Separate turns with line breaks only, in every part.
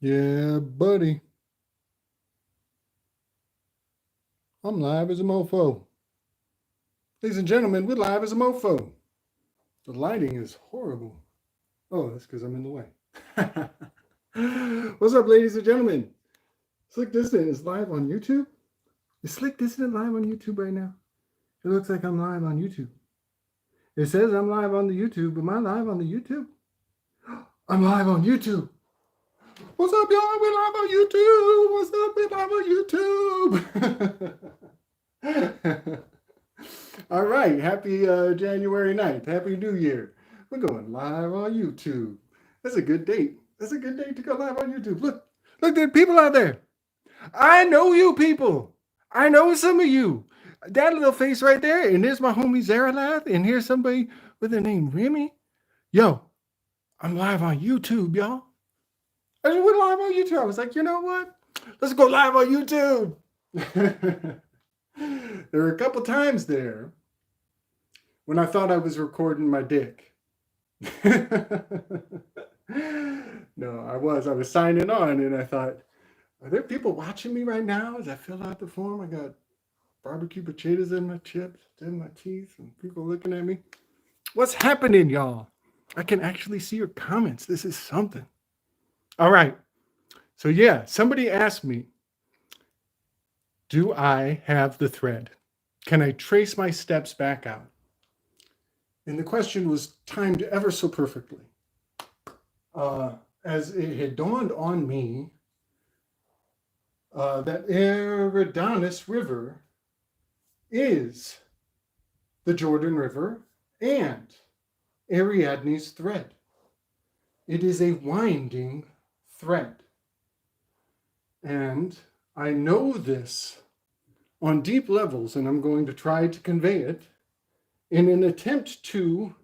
Yeah, buddy. I'm live as a mofo. Ladies and gentlemen, we're live as a mofo. The lighting is horrible. Oh, that's because I'm in the way. What's up, ladies and gentlemen? Slick Distant is live on YouTube. Is Slick Distant live on YouTube right now? It looks like I'm live on YouTube. It says I'm live on the YouTube. Am I live on the YouTube? I'm live on YouTube. What's up, y'all? We're live on YouTube. What's up? We're live on YouTube. All right. Happy January 9th. Happy New Year. We're going live on YouTube. That's a good date. That's a good date to go live on YouTube. Look, there are people out there. I know you people. I know some of you. That little face right there. And there's my homie Zaralath. And here's somebody with the name Remy. Yo, I'm live on YouTube, y'all. I just went live on YouTube. I was like, you know what? Let's go live on YouTube. There were a couple times there when I thought I was recording my dick. No, I was signing on and I thought, are there people watching me right now as I fill out the form? I got barbecue potatoes in my chips, in my teeth, and people looking at me. What's happening, y'all? I can actually see your comments. This is something. All right. So yeah, somebody asked me, do I have the thread? Can I trace my steps back out? And the question was timed ever so perfectly. As it had dawned on me that Adonis River is the Jordan River and Ariadne's thread. It is a winding thread. And I know this on deep levels, and I'm going to try to convey it in an attempt to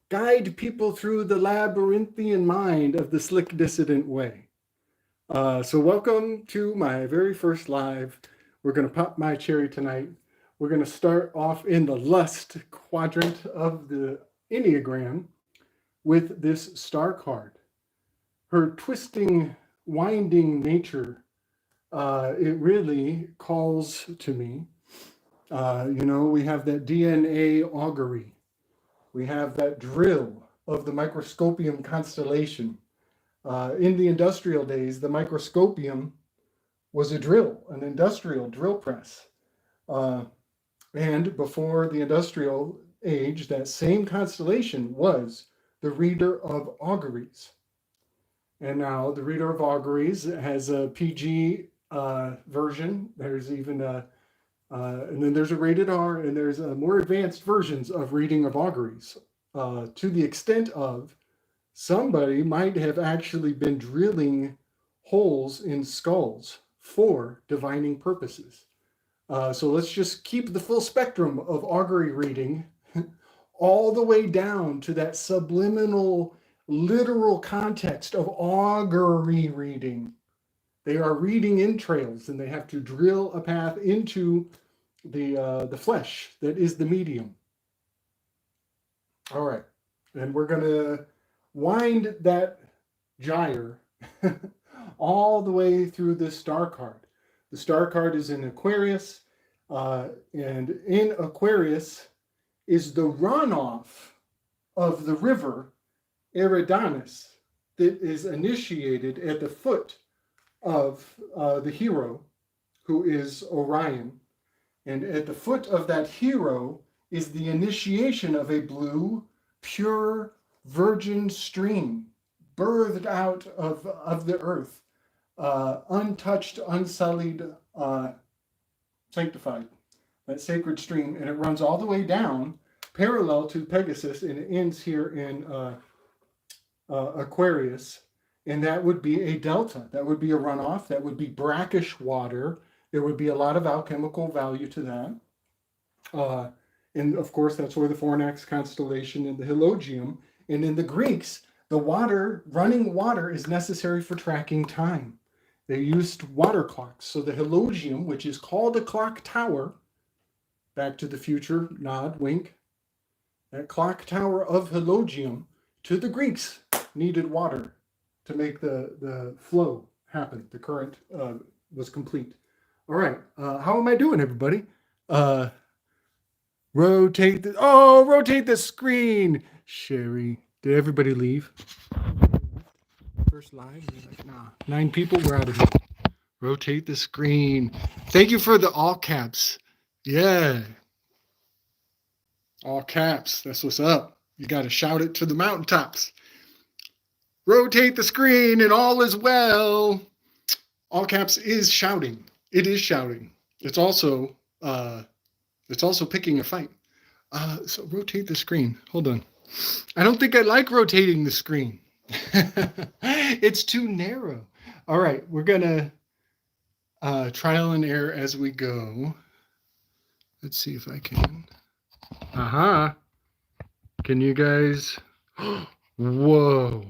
guide people through the labyrinthian mind of the Slick Dissident way. So welcome to my very first live. We're going to pop my cherry tonight. We're going to start off in the lust quadrant of the enneagram with this star card. Her twisting, winding nature, it really calls to me. We have that DNA augury. We have that drill of the microscopium constellation. In the industrial days, the microscopium was a drill, an industrial drill press. And before the industrial age, that same constellation was the reader of auguries. And now the reader of auguries has a PG version. There's even and then there's a rated R, and there's more advanced versions of reading of auguries, to the extent of somebody might have actually been drilling holes in skulls for divining purposes. So let's just keep the full spectrum of augury reading all the way down to that subliminal, literal context of augury reading. They are reading entrails, and they have to drill a path into the flesh that is the medium. All right, and we're going to wind that gyre all the way through this star card. The star card is in Aquarius, and in Aquarius is the runoff of the river Adonis that is initiated at the foot of the hero, who is Orion. And at the foot of that hero is the initiation of a blue, pure, virgin stream, birthed out of the earth, untouched, unsullied, sanctified, that sacred stream. And it runs all the way down, parallel to Pegasus, and it ends here in Aquarius. And that would be a delta. That would be a runoff. That would be brackish water. There would be a lot of alchemical value to that. And of course, that's where the Fornax constellation and the Eulogium. And in the Greeks, the water, running water, is necessary for tracking time. They used water clocks. So the Eulogium, which is called a clock tower, Back to the Future, nod, wink, that clock tower of Eulogium, to the Greeks, needed water to make the flow happened. The current was complete. All right. How am I doing, everybody? Rotate the screen. Sherry, did everybody leave? First live? Like, nah. 9 people, we're out of here. Rotate the screen. Thank you for the all caps. Yeah. All caps. That's what's up. You got to shout it to the mountaintops. Rotate the screen and all is well. All caps is shouting. It is shouting. It's also picking a fight. So rotate the screen. Hold on. I don't think I like rotating the screen. It's too narrow. All right, we're gonna trial and error as we go. Let's see if I can. Can you guys? Whoa.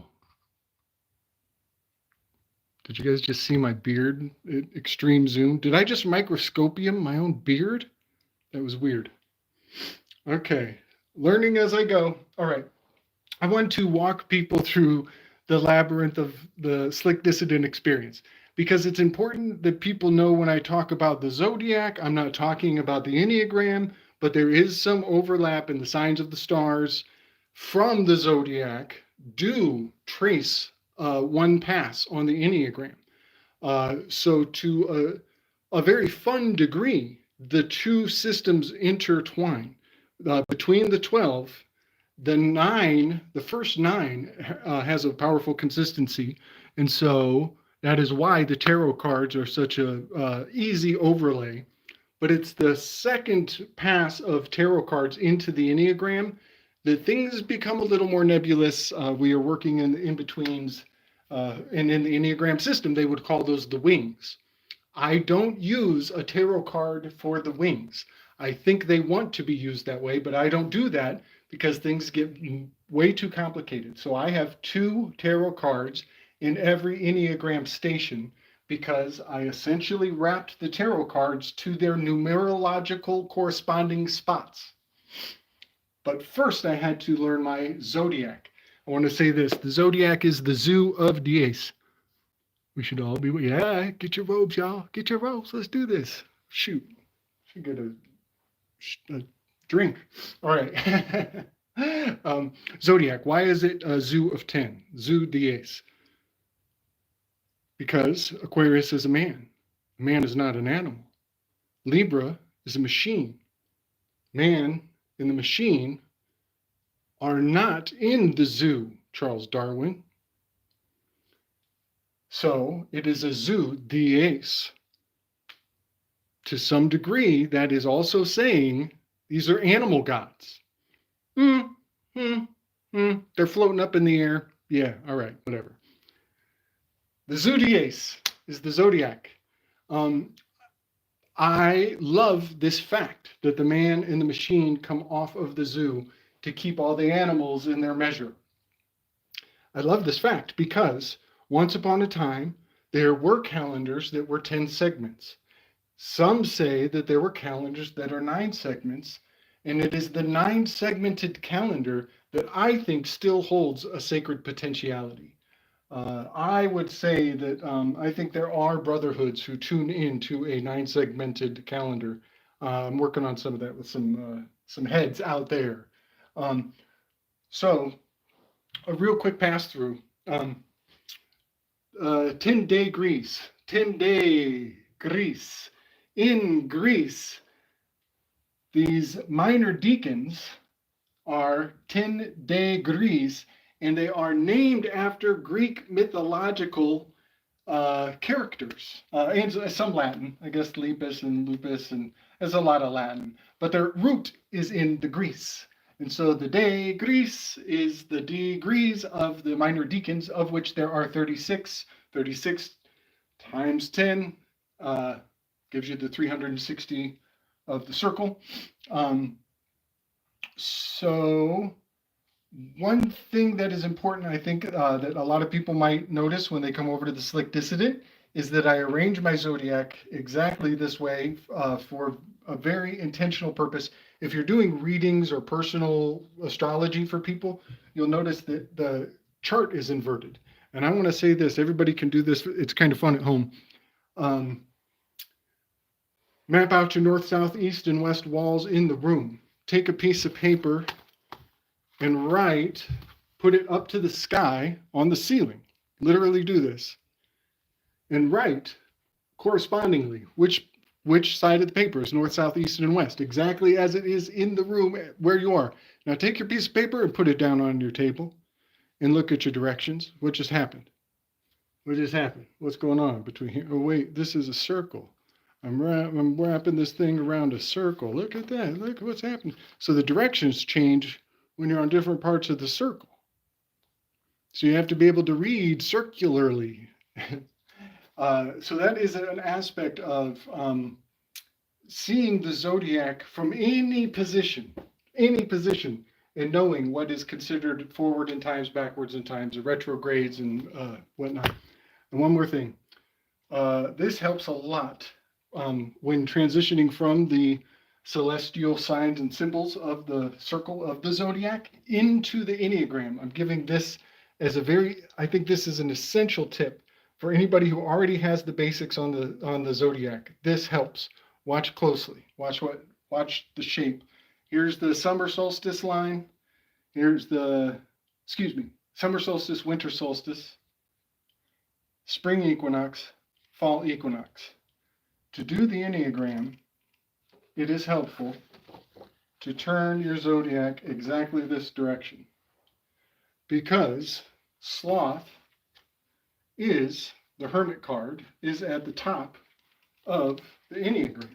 Did you guys just see my beard at extreme zoom? Did I just microscopium my own beard? That was weird. Okay, learning as I go. All right, I want to walk people through the labyrinth of the slick dissident experience because it's important that people know when I talk about the Zodiac, I'm not talking about the enneagram, but there is some overlap in the signs of the stars from the Zodiac do trace one pass on the enneagram. So to a very fun degree, the two systems intertwine. Between the 12, the first 9 has a powerful consistency. And so that is why the tarot cards are such a easy overlay. But it's the second pass of tarot cards into the enneagram that things become a little more nebulous. We are working in the in-betweens, and in the enneagram system, they would call those the wings. I don't use a tarot card for the wings. I think they want to be used that way, but I don't do that because things get way too complicated. So I have 2 tarot cards in every enneagram station because I essentially wrapped the tarot cards to their numerological corresponding spots. But first I had to learn my Zodiac. I want to say this, the Zodiac is the zoo of Diez. We should all be, yeah, get your robes, y'all. Get your robes, let's do this. Shoot, should get a drink. All right. Zodiac, why is it a zoo of 10? Zoo Diez. Because Aquarius is a man. A man is not an animal. Libra is a machine. Man and the machine are not in the zoo, Charles Darwin. So it is a zoo Diez. To some degree, that is also saying these are animal gods. They're floating up in the air. Yeah, all right, whatever. The Zodiac is the Zodiac. I love this fact that the man and the machine come off of the zoo to keep all the animals in their measure. I love this fact because once upon a time, there were calendars that were 10 segments. Some say that there were calendars that are 9 segments, and it is the 9-segmented calendar that I think still holds a sacred potentiality. I would say that I think there are brotherhoods who tune into a 9-segmented calendar. I'm working on some of that with some heads out there. So a real quick pass through. 10-day Greece. 10-day Greece. In Greece, these minor deacons are 10-day Greece, and they are named after Greek mythological characters, and some Latin, I guess Lepus and Lupus, and there's a lot of Latin, but their root is in the Greece. And so the day Greece is the degrees of the minor deacons, of which there are 36. 36 times 10 gives you the 360 of the circle. So one thing that is important, I think, that a lot of people might notice when they come over to the Slick Dissident is that I arrange my zodiac exactly this way for a very intentional purpose. If you're doing readings or personal astrology for people, you'll notice that the chart is inverted. And I want to say this, everybody can do this. It's kind of fun at home. Map out your north, south, east, and west walls in the room. Take a piece of paper and write, put it up to the sky on the ceiling. Literally do this. And write correspondingly which side of the paper is north, south, east, and west, exactly as it is in the room where you are. Now take your piece of paper and put it down on your table and look at your directions. What just happened? What just happened? What's going on between here? Oh, wait, this is a circle. I'm wrapping this thing around a circle. Look at that. Look what's happening. So the directions change when you're on different parts of the circle. So you have to be able to read circularly. So that is an aspect of seeing the zodiac from any position, and knowing what is considered forward in times, backwards in times, retrogrades, and whatnot. And one more thing, this helps a lot when transitioning from the celestial signs and symbols of the circle of the zodiac into the enneagram. I'm giving this as I think this is an essential tip for anybody who already has the basics on the zodiac. This helps. Watch closely. Watch the shape. Here's the summer solstice line. Here's summer solstice, winter solstice, spring equinox, fall equinox. To do the enneagram, it is helpful to turn your zodiac exactly this direction, because sloth is, the hermit card, is at the top of the enneagram.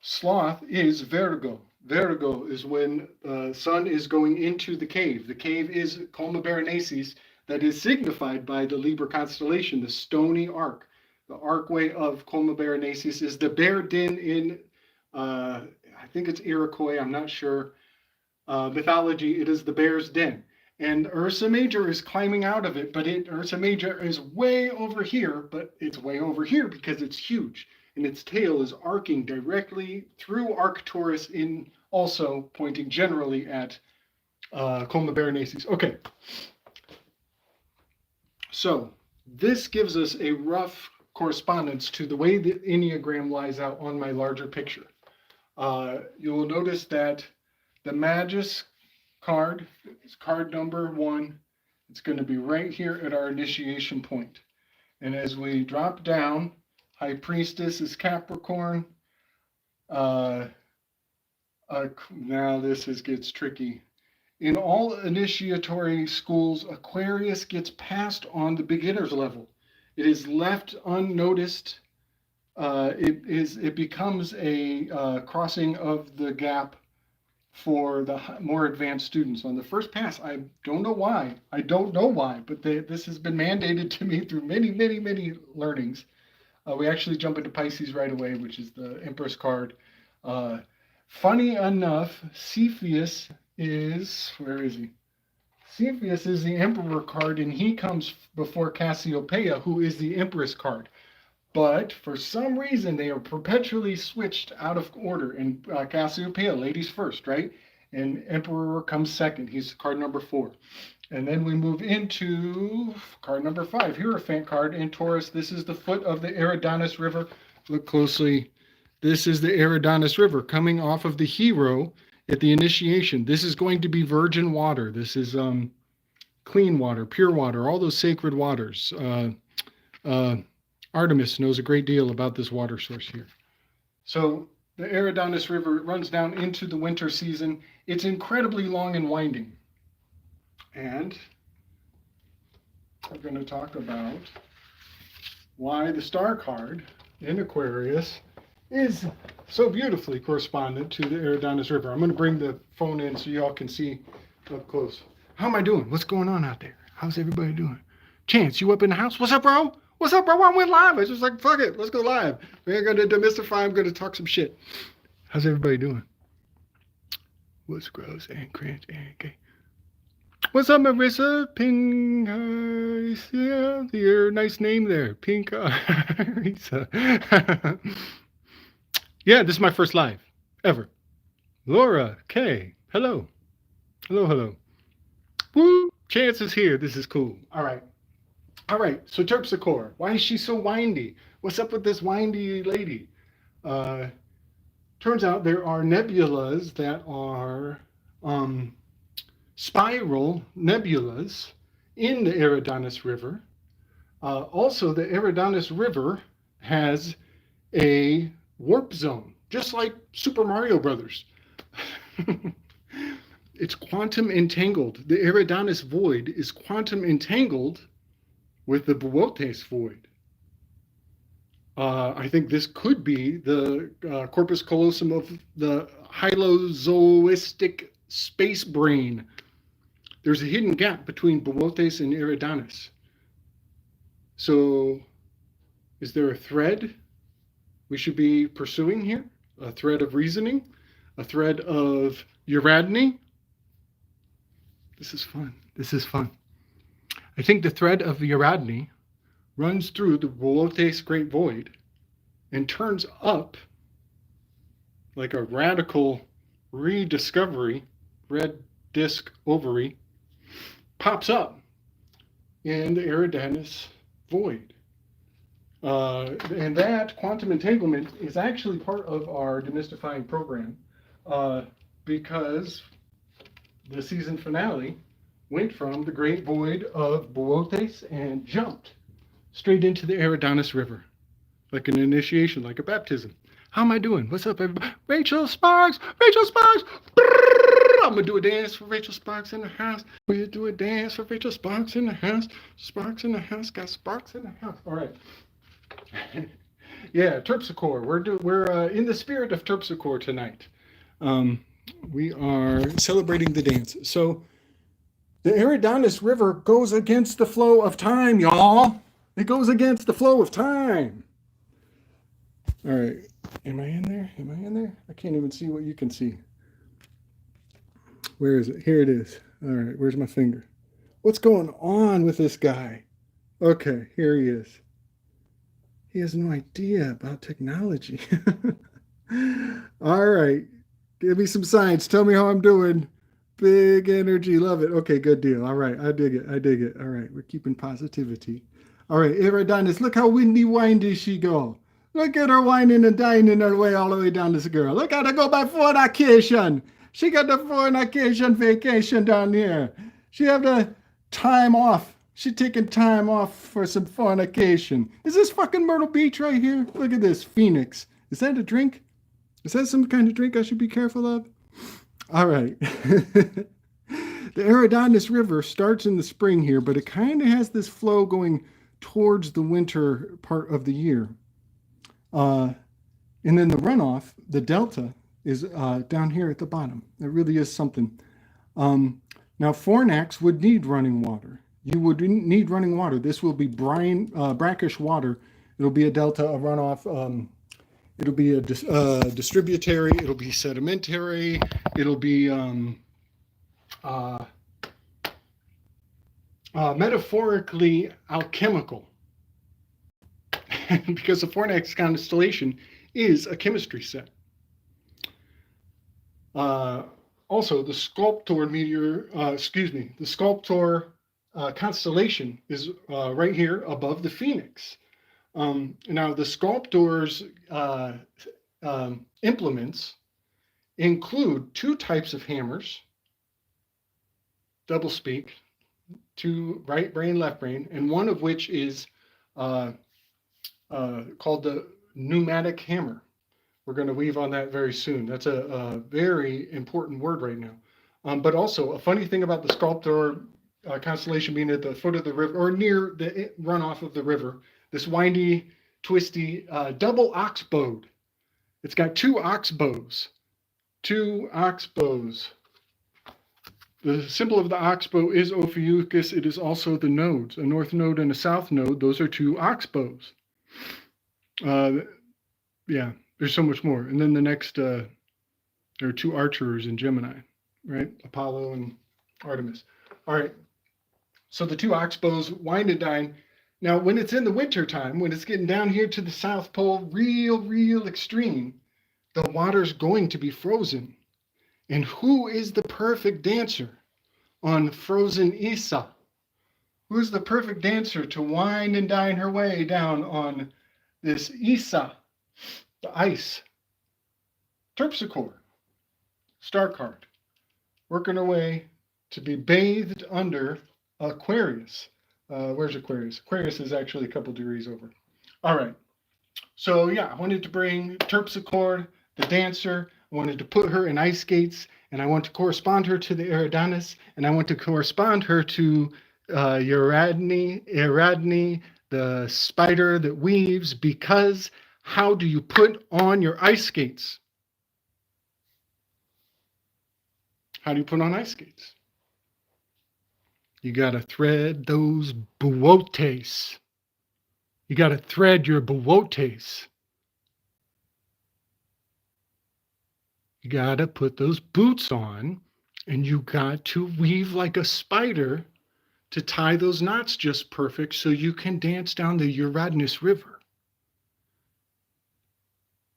Sloth is Virgo. Virgo is when the sun is going into the cave. The cave is Coma Berenices, that is signified by the Libra constellation, the stony arc. The archway of Coma Berenices is the bear den in, I think it's Iroquois, I'm not sure, mythology. It is the bear's den. And Ursa Major is climbing out of it, but Ursa Major is way over here, but it's way over here because it's huge. And its tail is arcing directly through Arcturus, in also pointing generally at Coma Berenices. Okay. So this gives us a rough correspondence to the way the enneagram lies out on my larger picture. You will notice that the Magus card is card number 1. It's going to be right here at our initiation point. And as we drop down, High Priestess is Capricorn. Now gets tricky. In all initiatory schools, Aquarius gets passed on the beginner's level. It is left unnoticed. It becomes a crossing of the gap for the more advanced students. On the first pass, I don't know why, but this has been mandated to me through many, many, many learnings. We actually jump into Pisces right away, which is the Empress card. Funny enough, Cepheus is, where is he? Cepheus is the Emperor card, and he comes before Cassiopeia, who is the Empress card. But for some reason, they are perpetually switched out of order. And Cassiopeia, ladies first, right? And Emperor comes second. He's card number 4. And then we move into card number 5, Hierophant card in Taurus. This is the foot of the Adonis River. Look closely. This is the Adonis River coming off of the hero at the initiation. This is going to be virgin water. This is clean water, pure water, all those sacred waters. Artemis knows a great deal about this water source here. So the Adonis River runs down into the winter season. It's incredibly long and winding. And we're going to talk about why the star card in Aquarius is so beautifully correspondent to the Adonis River. I'm going to bring the phone in so y'all can see up close. How am I doing? What's going on out there? How's everybody doing? Chance, you up in the house? What's up, bro? What's up, bro? I went live. I was just like, fuck it. Let's go live. We ain't going to demystify. I'm going to talk some shit. How's everybody doing? What's gross and cringe and gay? What's up, Marissa? Pink Eyes. Yeah, your nice name there. Pink Eyes. Yeah, this is my first live ever. Laura K. Hello. Hello. Woo. Chance is here. This is cool. All right. All right. So Terpsikore, why is she so windy? What's up with this windy lady? Turns out there are nebulas that are spiral nebulas in the Adonis River. Also, the Adonis River has a warp zone, just like Super Mario Brothers. It's quantum entangled. The Adonis void is quantum entangled with the Erotes void. I think this could be the corpus callosum of the hylozoistic space brain. There's a hidden gap between Erotes and Adonis. So, is there a thread we should be pursuing here? A thread of reasoning? A thread of Euryadne? This is fun. This is fun. I think the thread of Euryadne runs through the Erotes Great Void and turns up like a radical rediscovery, red disc ovary, pops up in the Adonis void. And that quantum entanglement is actually part of our demystifying program because the season finale went from the great void of Erotes and jumped straight into the Adonis River, like an initiation, like a baptism. How am I doing? What's up, everybody? Rachel Sparks! Rachel Sparks! I'm going to do a dance for Rachel Sparks in the house. We'll do a dance for Rachel Sparks in the house. Sparks in the house. Got sparks in the house. All right. Yeah, Terpsikore. We're in the spirit of Terpsikore tonight. We are celebrating the dance. So the Adonis River goes against the flow of time, y'all. It goes against the flow of time. All right. Am I in there? Am I in there? I can't even see what you can see. Where is it? Here it is. All right. Where's my finger? What's going on with this guy? Okay. Here he is. He has no idea about technology. All right. Give me some science. Tell me how I'm doing. Big energy. Love it. Okay. Good deal. All right. I dig it. I dig it. All right. We're keeping positivity. All right. Adonis, look how windy she go. Look at her whining and dining her way all the way down this girl. Look at her go by fornication. She got the fornication vacation down here. She have the time off. She taking time off for some fornication. Is this fucking Myrtle Beach right here? Look at this. Phoenix. Is that a drink? Is that some kind of drink I should be careful of? All right. The Adonis River starts in the spring here, but it kind of has this flow going towards the winter part of the year. And then the runoff, the delta, is down here at the bottom. It really is something. Now, Fornax would need running water. You would need running water. This will be brackish water. It'll be a delta, a runoff. It'll be a distributary. It'll be sedimentary. It'll be metaphorically alchemical. Because the Fornax constellation is a chemistry set. Also, the Sculptor the Sculptor constellation is right here above the Phoenix. Now, the Sculptor's implements include two types of hammers, double speak, two right brain, left brain, and one of which is called the pneumatic hammer. We're going to weave on that very soon. That's a very important word right now. But also, a funny thing about the Sculptor constellation being at the foot of the river, or near the runoff of the river, this windy, twisty, double oxbowed. It's got two oxbows. Two oxbows. The symbol of the oxbow is Ophiuchus. It is also the nodes, a north node and a south node. Those are two oxbows. Yeah, there's so much more. And then the next, there are two archers in Gemini, right? Apollo and Artemis. All right. So the two oxbows wind and dine. Now, when it's in the winter time, when it's getting down here to the South Pole, real extreme, the water's going to be frozen. And who is the perfect dancer? on frozen Isa? Who's the perfect dancer to wind and dine her way down on this Isa, the ice? Terpsikore, star card, working her way to be bathed under Aquarius. Where's Aquarius? Aquarius is actually a couple degrees over. All right. So yeah, I wanted to bring Terpsikore, the dancer. I wanted to put her in ice skates, and I want to correspond her to the Adonis, and I want to correspond her to Eradni, the spider that weaves, because how do you put on your ice skates? How do you put on ice skates? You got to thread those buotes. You got to thread your buotes. You got to put those boots on, and you got to weave like a spider to tie those knots just perfect so you can dance down the Eulogies River.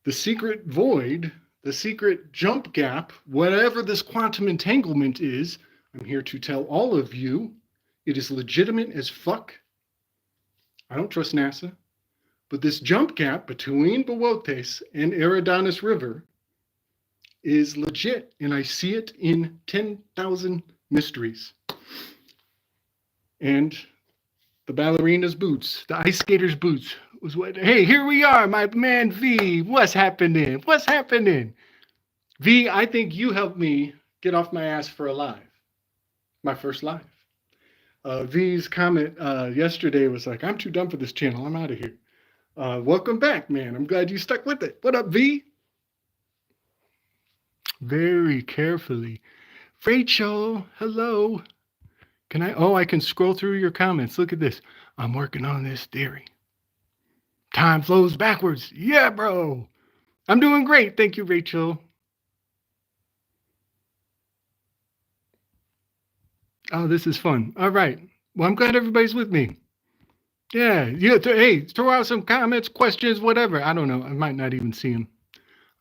The secret void, the secret jump gap, whatever this quantum entanglement is, I'm here to tell all of you, it is legitimate as fuck. I don't trust NASA. But this jump gap between Bowotes and Adonis River is legit, and I see it in 10,000 mysteries. And the ballerina's boots, the ice skater's boots, was what, hey, here we are, my man V. What's happening? What's happening? V, I think you helped me get off my ass for a live, my first live. V's comment yesterday was like, I'm too dumb for this channel. I'm out of here. Welcome back, man. I'm glad you stuck with it. What up, V? Very carefully. Rachel, hello. I can scroll through your comments. Look at this. I'm working on this theory. Time flows backwards. Yeah, bro. I'm doing great. Thank you, Rachel. Oh, this is fun. All right. Well, I'm glad everybody's with me. Yeah. Hey, throw out some comments, questions, whatever. I don't know. I might not even see them.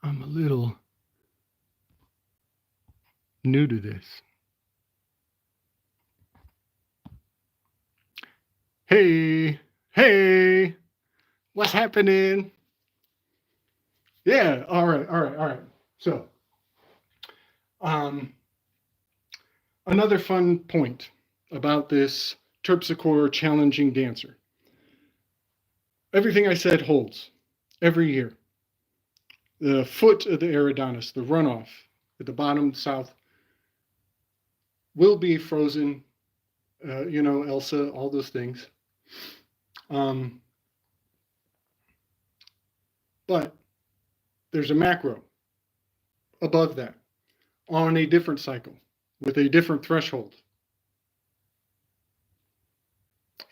I'm a little new to this. Hey, what's happening? Yeah, all right. So, another fun point about this Terpsikore challenging dancer. Everything I said holds every year. The foot of the Adonis, the runoff at the bottom south, will be frozen. Elsa, all those things. But there's a macro above that on a different cycle with a different threshold.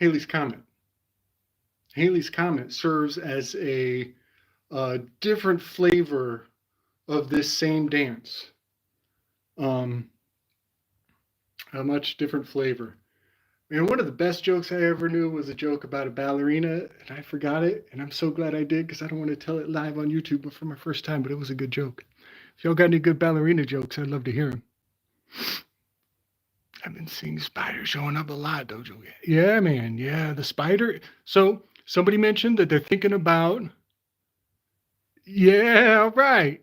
Halley's Comet. Halley's Comet serves as a different flavor of this same dance. A much different flavor. Man, one of the best jokes I ever knew was a joke about a ballerina, and I forgot it, and I'm so glad I did because I don't want to tell it live on YouTube for my first time, but it was a good joke. If y'all got any good ballerina jokes, I'd love to hear them. I've been seeing spiders showing up a lot, don't you? Yeah, man. Yeah, the spider. So somebody mentioned that they're thinking about. Yeah, right.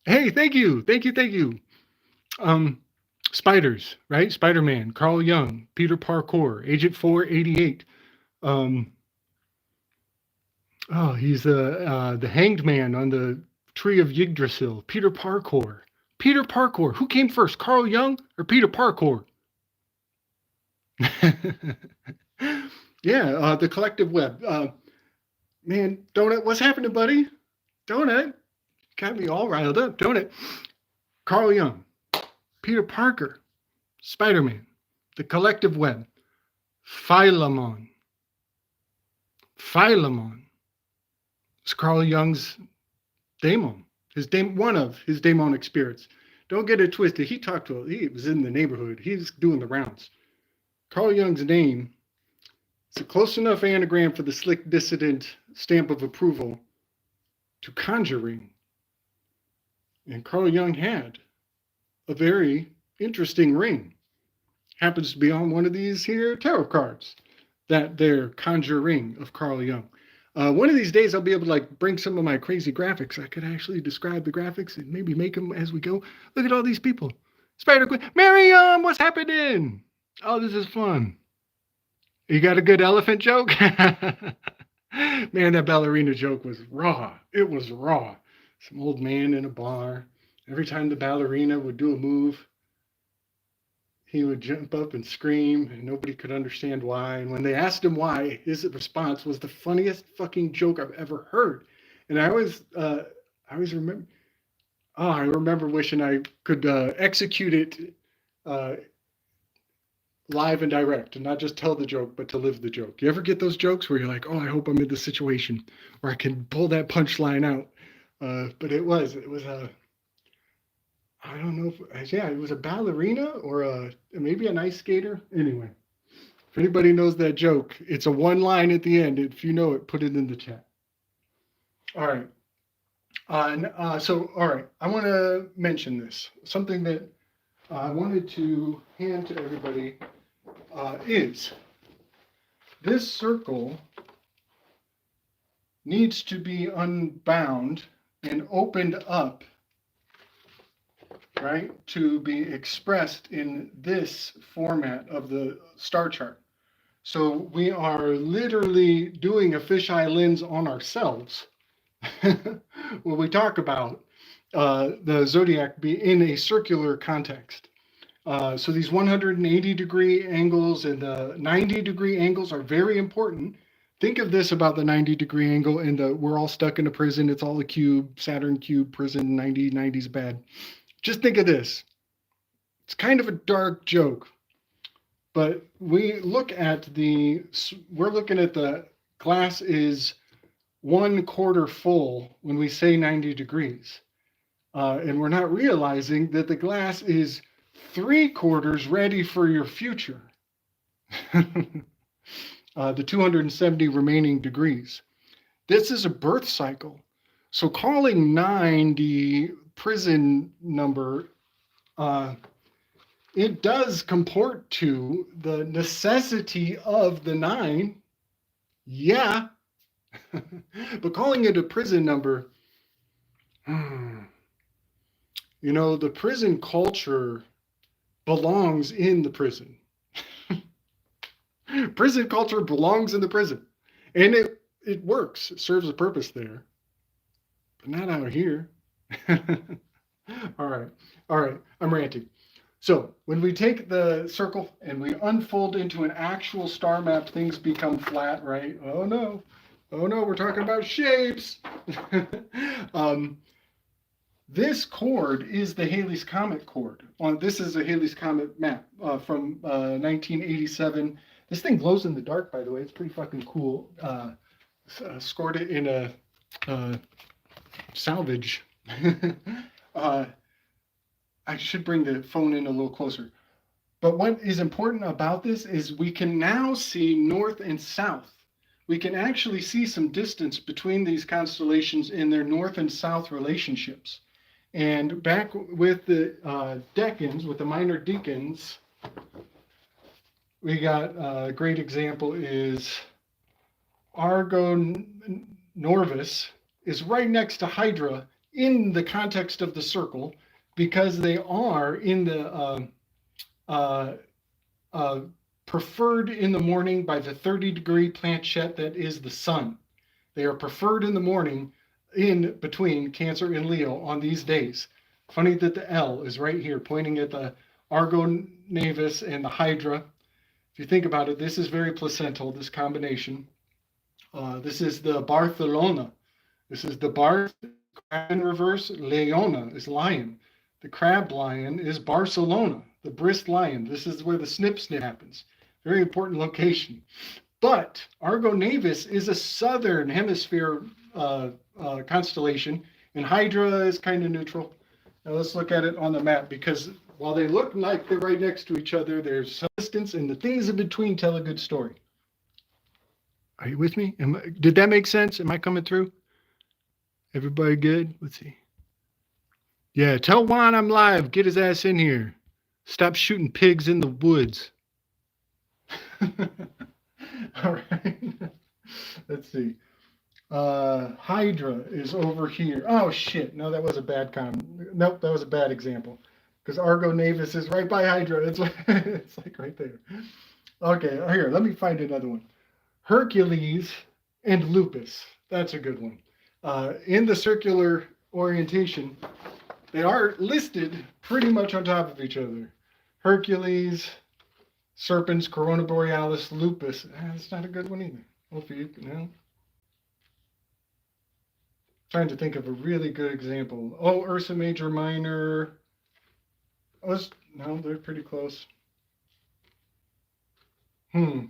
Hey, thank you. Spiders, right? Spider-Man, Carl Jung, Peter Parkour, Agent 488. He's the hanged man on the tree of Yggdrasil. Peter Parkour. Who came first, Carl Jung or Peter Parkour? Yeah, the collective web. Man, Donut, what's happening, buddy? Donut, got me all riled up. Donut, Carl Jung, Peter Parker, Spider-Man, the collective web, Philemon. It's Carl Jung's daemon, one of his daemonic spirits. Don't get it twisted. He was in the neighborhood. He's doing the rounds. Carl Jung's name is a close enough anagram for the slick dissident stamp of approval to conjuring. And Carl Jung had a very interesting ring. happens to be on one of these here tarot cards that they're conjuring of Carl Jung. One of these days I'll be able to like bring some of my crazy graphics. I could actually describe the graphics and maybe make them as we go. Look at all these people. Spider Queen, Miriam, what's happening? Oh, this is fun. You got a good elephant joke? Man, that ballerina joke was raw. It was raw. Some old man in a bar. Every time the ballerina would do a move, he would jump up and scream, and nobody could understand why. And when they asked him why, his response was the funniest fucking joke I've ever heard. And I always remember. Oh, I remember wishing I could execute it live and direct, and not just tell the joke, but to live the joke. You ever get those jokes where you're like, "Oh, I hope I'm in this situation, where I can pull that punchline out." But it was a. I don't know if, yeah, it was a ballerina or maybe an ice skater. Anyway, if anybody knows that joke, it's a one line at the end. If you know it, put it in the chat. All right. All right, I want to mention this. Something that I wanted to hand to everybody is this circle needs to be unbound and opened up, right, to be expressed in this format of the star chart. So we are literally doing a fisheye lens on ourselves when we talk about the zodiac be in a circular context. So these 180-degree angles and the 90-degree angles are very important. Think of this about the 90-degree angle and we're all stuck in a prison. It's all a cube, Saturn cube, prison, 90's bad. Just think of this. It's kind of a dark joke, but we're looking at the glass is 1/4 full when we say 90 degrees. And we're not realizing that the glass is 3/4 ready for your future. The 270 remaining degrees. This is a birth cycle. So calling 9 the prison number, it does comport to the necessity of the 9. Yeah. But calling it a prison number, you know, the prison culture belongs in the prison. Prison culture belongs in the prison. And it works. It serves a purpose there. But not out here. All right. I'm ranting. So when we take the circle and we unfold into an actual star map, things become flat, right? Oh no, we're talking about shapes. This chord is the Halley's Comet chord. This is a Halley's Comet map from 1987. This thing glows in the dark, by the way. It's pretty fucking cool. Scored it in a salvage. I should bring the phone in a little closer. But what is important about this is we can now see north and south. We can actually see some distance between these constellations in their north and south relationships. And back with the decans, with the minor decans, we got a great example is Argo Norvis is right next to Hydra in the context of the circle because they are in the preferred in the morning by the 30-degree planchette that is the sun. They are preferred in the morning in between Cancer and Leo on these days. Funny that the L is right here pointing at the Argo Navis and the Hydra. If you think about it, this is very placental, this combination. This is the Barcelona. This is the Barth, in reverse, Leona is lion. The crab lion is Barcelona, the Brist lion. This is where the snip happens. Very important location. But Argo Navis is a southern hemisphere constellation, and Hydra is kind of neutral. Now let's look at it on the map, because while they look like they're right next to each other, there's some distance, and the things in between tell a good story. Are you with me? Did that make sense? Am I coming through? Everybody good? Let's see. Yeah, tell Juan I'm live. Get his ass in here. Stop shooting pigs in the woods. All right. Let's see. Hydra is over here. Oh shit! No, that was a bad Nope, that was a bad example. Because Argo Navis is right by Hydra. It's like, it's like right there. Okay, here. Let me find another one. Hercules and Lupus. That's a good one. In the circular orientation, they are listed pretty much on top of each other. Hercules, Serpens, Corona Borealis, Lupus. That's not a good one either. Hopefully you can know. Trying to think of a really good example. Oh, Ursa Major Minor. Oh, no, they're pretty close. Well,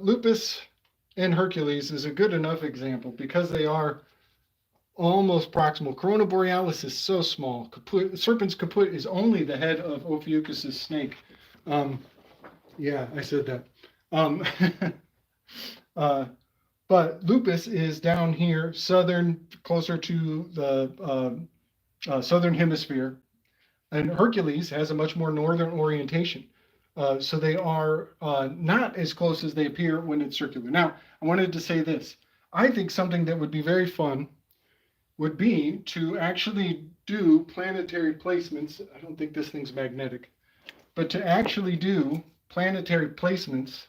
Lupus and Hercules is a good enough example because they are almost proximal. Corona Borealis is so small. Serpens caput is only the head of Ophiuchus' snake. Yeah, I said that. But Lupus is down here, southern, closer to the southern hemisphere. And Hercules has a much more northern orientation. So they are not as close as they appear when it's circular. Now, I wanted to say this. I think something that would be very fun would be to actually do planetary placements. I don't think this thing's magnetic, but to actually do planetary placements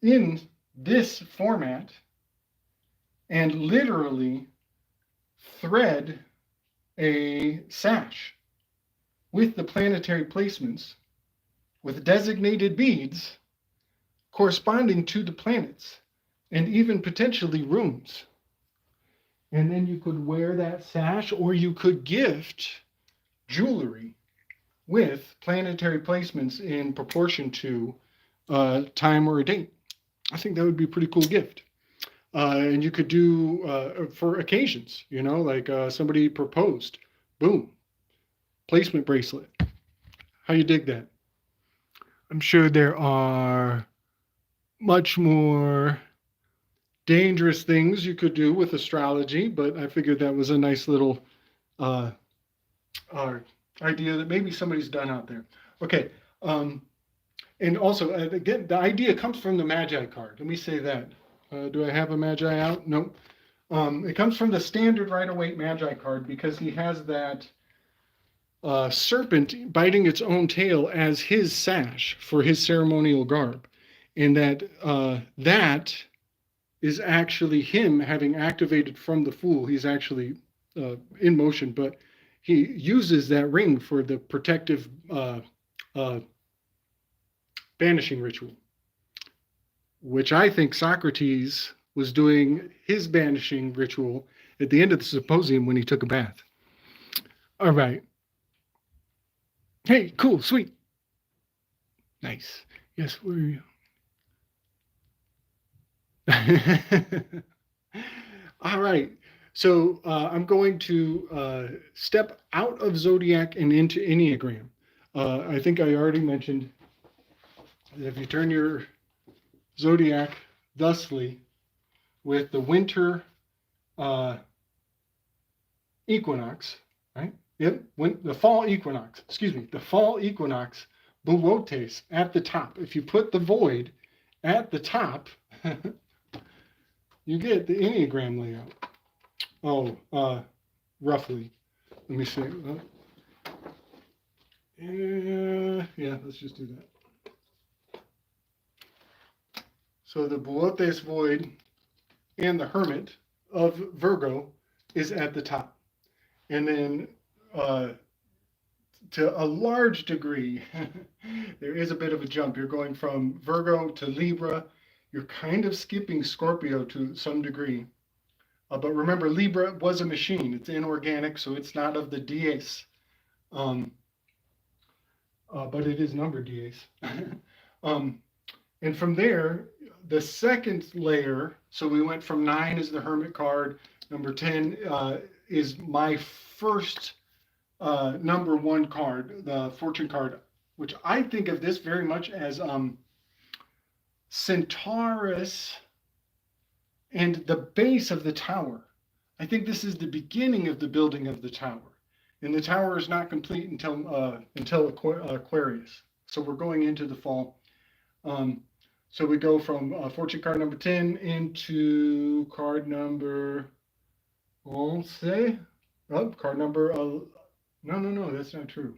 in this format and literally thread a sash with the planetary placements with designated beads corresponding to the planets and even potentially rooms. And then you could wear that sash, or you could gift jewelry with planetary placements in proportion to time or a date. I think that would be a pretty cool gift. And you could do for occasions, you know, like somebody proposed, boom, placement bracelet. How you dig that? I'm sure there are much more dangerous things you could do with astrology, but I figured that was a nice little idea that maybe somebody's done out there. Okay. And also, again, the idea comes from the Magi card. Let me say that. Do I have a Magi out? No. It comes from the standard Rider-Waite Magi card because he has that serpent biting its own tail as his sash for his ceremonial garb. And that is actually him having activated from the Fool. He's actually in motion, but he uses that ring for the protective banishing ritual, which I think Socrates was doing his banishing ritual at the end of the symposium when he took a bath. All right. Hey, cool, sweet. Nice. Yes, where are you? All right. So I'm going to step out of Zodiac and into Enneagram. I think I already mentioned that if you turn your Zodiac thusly with the winter equinox, right? Yep, the fall equinox, the fall equinox, Buotes at the top. If you put the void at the top, you get the Enneagram layout. Oh, roughly. Let me see. Yeah, let's just do that. So the Buotes void and the Hermit of Virgo is at the top. And then to a large degree, there is a bit of a jump. You're going from Virgo to Libra. You're kind of skipping Scorpio to some degree. But remember, Libra was a machine. It's inorganic, so it's not of the dies. But it is numbered dies. And from there, the second layer, so we went from 9 is the Hermit card. Number 10 is my first number 1 card, the Fortune card, which I think of this very much as Centaurus and the base of the tower. I think this is the beginning of the building of the tower. And the tower is not complete until Aquarius. So we're going into the fall. So we go from fortune card number 10 into card number, card number, no, that's not true.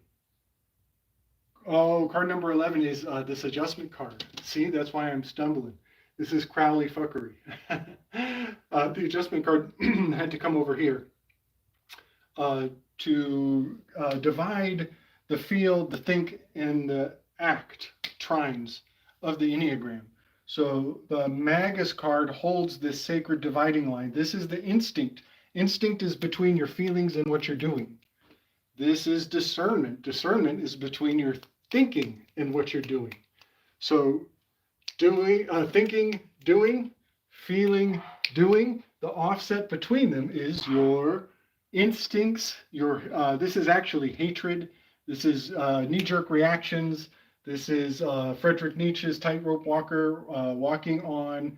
Oh, card number 11 is this adjustment card. See, that's why I'm stumbling. This is Crowley fuckery. The adjustment card had to come over here to divide the feel, the think, and the act trines of the Enneagram. So the Magus card holds this sacred dividing line. This is the instinct. Instinct is between your feelings and what you're doing. This is discernment. Discernment is between your thinking and what you're doing. So thinking, doing, feeling, doing, the offset between them is your instincts, this is actually hatred, this is knee-jerk reactions, this is Friedrich Nietzsche's tightrope walker walking on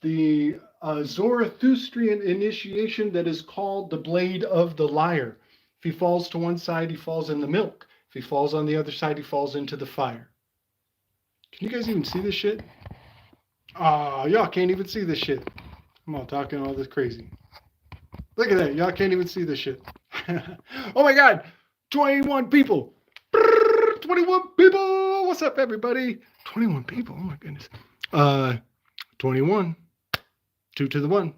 the Zoroastrian initiation that is called the blade of the liar. If he falls to one side, he falls in the milk. If he falls on the other side, he falls into the fire. Can you guys even see this shit? Y'all can't even see this shit. I'm all talking all this crazy. Look at that. Y'all can't even see this shit. Oh my God. 21 people. 21 people. What's up, everybody? 21 people. Oh my goodness. 21. 2 to the 1.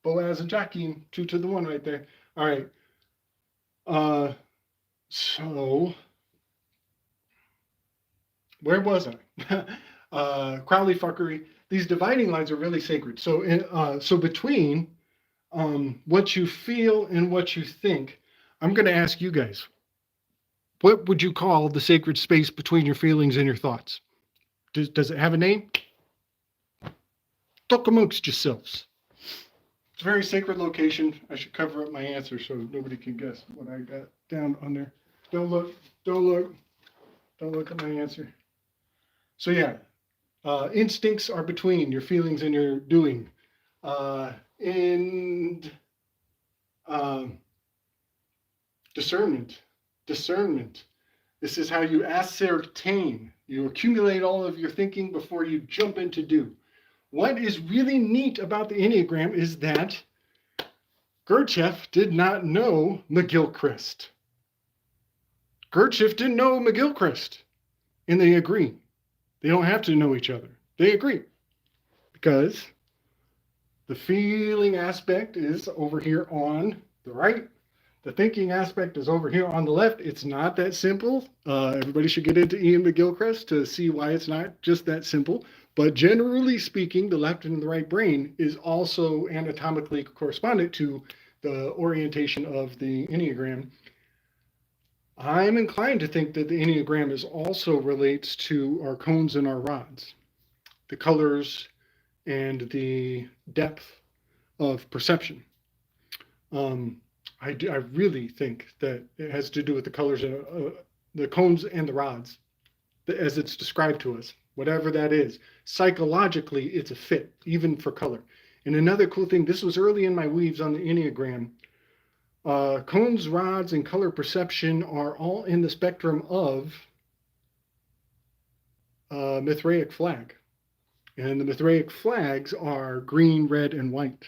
Boaz and Joachim. 2 to the 1 right there. All right. So where was I? Crowley fuckery. These dividing lines are really sacred. So between what you feel and what you think, I'm going to ask you guys, what would you call the sacred space between your feelings and your thoughts? Does it have a name? Talk amongst yourselves. It's a very sacred location. I should cover up my answer so nobody can guess what I got down on there. Don't look at my answer. So yeah, instincts are between your feelings and your doing. And discernment. This is how you ascertain. You accumulate all of your thinking before you jump into do. What is really neat about the Enneagram is that Gurdjieff did not know McGilchrist. Gurdjieff didn't know McGilchrist, and they agree. They don't have to know each other. They agree because the feeling aspect is over here on the right. The thinking aspect is over here on the left. It's not that simple. Everybody should get into Ian McGilchrist to see why it's not just that simple. But generally speaking, the left and the right brain is also anatomically correspondent to the orientation of the Enneagram. I'm inclined to think that the Enneagram also relates to our cones and our rods, the colors and the depth of perception. I really think that it has to do with the colors and the cones and the rods, as it's described to us, whatever that is. Psychologically, it's a fit, even for color. And another cool thing, this was early in my weaves on the Enneagram. Cones, rods, and color perception are all in the spectrum of Mithraic flag. And the Mithraic flags are green, red, and white.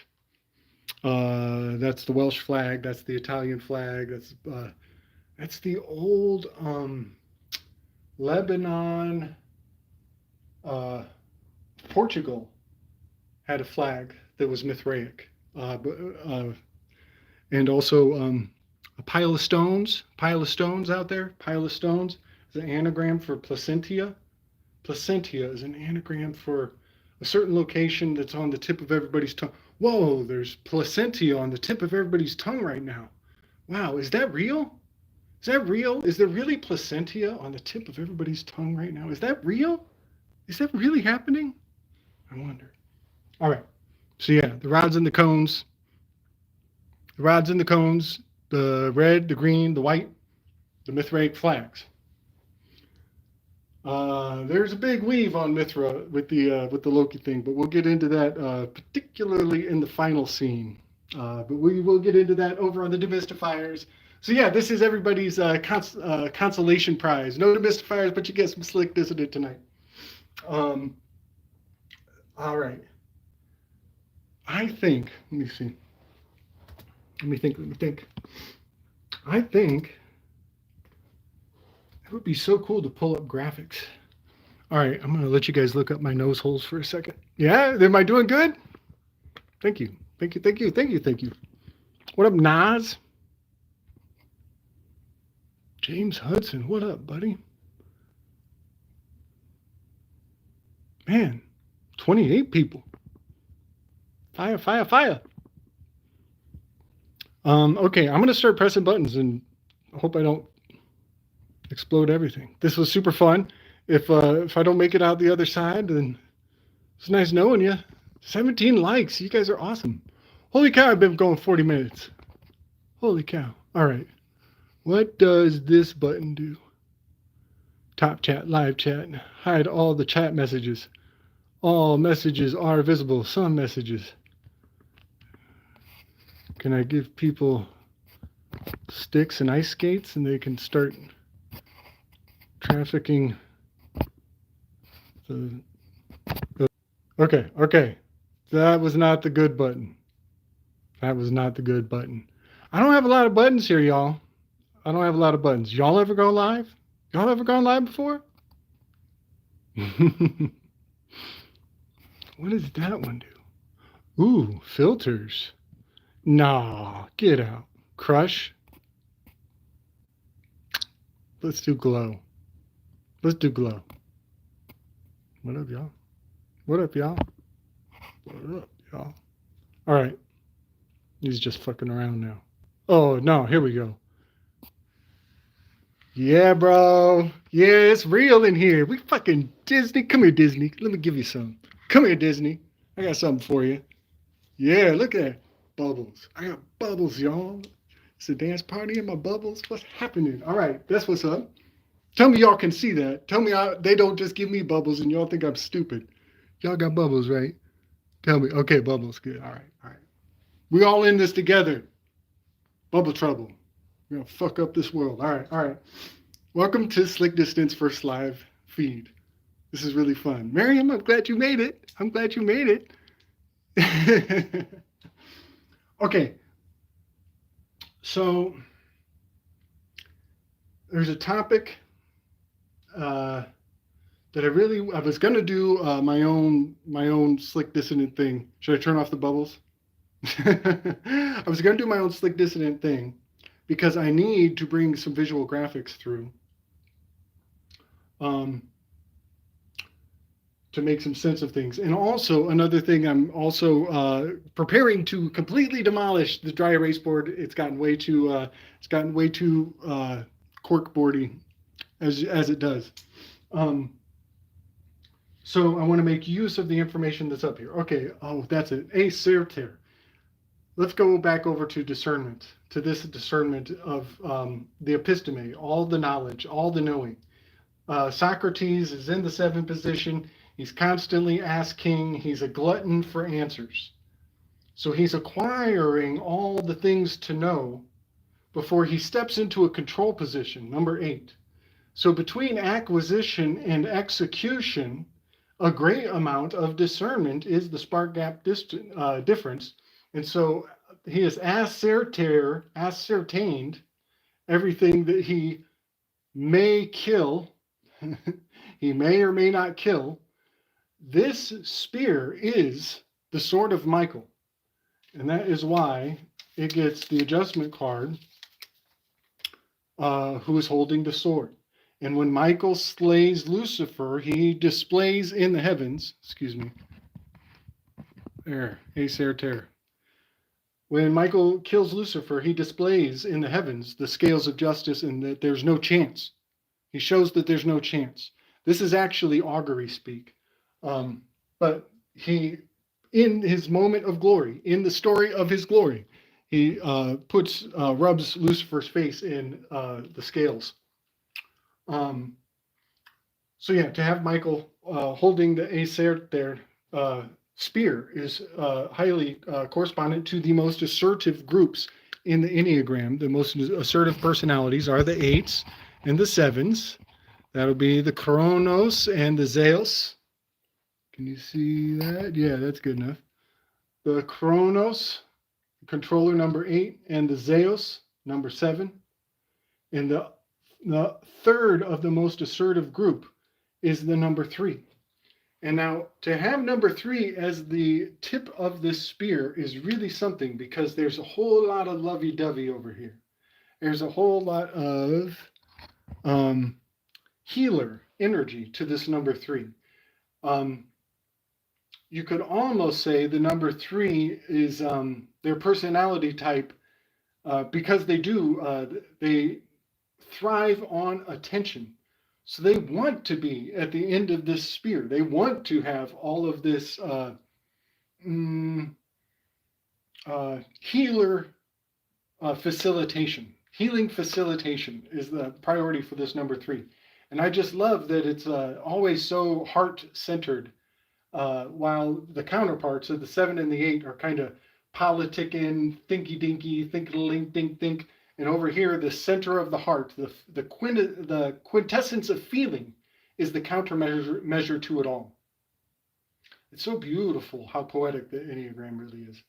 That's the Welsh flag. That's the Italian flag. That's the old Lebanon, Portugal had a flag that was Mithraic. And also a pile of stones out there. Pile of stones is an anagram for placentia. Placentia is an anagram for a certain location that's on the tip of everybody's tongue. Whoa, there's placentia on the tip of everybody's tongue right now. Wow, is that real? Is that real? Is there really placentia on the tip of everybody's tongue right now? Is that real? Is that really happening? I wonder. All right. So yeah, the rods and the cones. The rods and the cones, the red, the green, the white, the Mithraic flags. There's a big weave on Mithra with the Loki thing, but we'll get into that particularly in the final scene. But we will get into that over on the Demystifiers. So yeah, this is everybody's consolation prize. No demystifiers, but you get some slick dissonant tonight. All right. I think, let me see. Let me think. I think it would be so cool to pull up graphics. All right, I'm going to let you guys look up my nose holes for a second. Yeah, am I doing good? Thank you. What up, Nas? James Hudson, what up, buddy? Man, 28 people. Fire. Okay, I'm going to start pressing buttons and hope I don't explode everything. This was super fun. If I don't make it out the other side, then it's nice knowing you. 17 likes. You guys are awesome. Holy cow, I've been going 40 minutes. Holy cow. All right. What does this button do? Top chat, live chat. Hide all the chat messages. All messages are visible. Some messages. Can I give people sticks and ice skates and they can start trafficking the... Okay. That was not the good button. I don't have a lot of buttons here, y'all. I don't have a lot of buttons. Y'all ever go live? Y'all ever gone live before? What does that one do? Ooh, filters. Nah, get out. Crush. Let's do glow. What up, y'all? All right. He's just fucking around now. Oh, no, here we go. Yeah, bro. Yeah, it's real in here. We fucking Disney. Come here, Disney. Let me give you some. Come here, Disney. I got something for you. Yeah, look at that. Bubbles. I got bubbles, y'all. It's a dance party in my bubbles. What's happening? All right, that's what's up. Tell me y'all can see that. Tell me they don't just give me bubbles and y'all think I'm stupid. Y'all got bubbles, right? Tell me. Okay, bubbles. Good. All right. We all in this together. Bubble trouble. We're going to fuck up this world. All right. Welcome to Slick Distance first live feed. This is really fun. Miriam, I'm glad you made it. Okay. So there's a topic that I was going to do my own slick dissonant thing. Should I turn off the bubbles? I was going to do my own slick dissonant thing because I need to bring some visual graphics through to make some sense of things. And also another thing, I'm also preparing to completely demolish the dry erase board. It's gotten way too corkboardy as it does. So I want to make use of the information that's up here. Okay, that's it. Assertion. Let's go back over to discernment, to this discernment of the episteme, all the knowledge, all the knowing. Socrates is in the seventh position. He's constantly asking. He's a glutton for answers. So he's acquiring all the things to know before he steps into a control position, number 8. So between acquisition and execution, a great amount of discernment is the spark gap difference. And so he has ascertained everything that he may kill. He may or may not kill. This spear is the sword of Michael. And that is why it gets the adjustment card, who is holding the sword. And when Michael slays Lucifer, he displays in the heavens, Assertion. When Michael kills Lucifer, he displays in the heavens the scales of justice and that there's no chance. He shows that there's no chance. This is actually augury speak. But he, in his moment of glory, in the story of his glory, he rubs Lucifer's face in the scales. So yeah, to have Michael holding the Assertion spear is highly correspondent to the most assertive groups in the enneagram, the most assertive personalities are the 8s and the 7s. That'll be the Chronos and the Zeus. Can you see that? Yeah, that's good enough. The Chronos, controller number 8, and the Zeus, number 7. And the third of the most assertive group is the number 3. And now to have number 3 as the tip of this spear is really something, because there's a whole lot of lovey-dovey over here. There's a whole lot of healer energy to this number 3. You could almost say the number 3 is their personality type, because they thrive on attention. So they want to be at the end of this spear. They want to have all of this healer facilitation. Healing facilitation is the priority for this number 3. And I just love that it's always so heart-centered, while the counterparts of the 7 and the 8 are kind of politicking, thinky-dinky, think-a-link-think-think. And over here, the center of the heart, the quintessence of feeling, is the countermeasure to it all. It's so beautiful how poetic the Enneagram really is.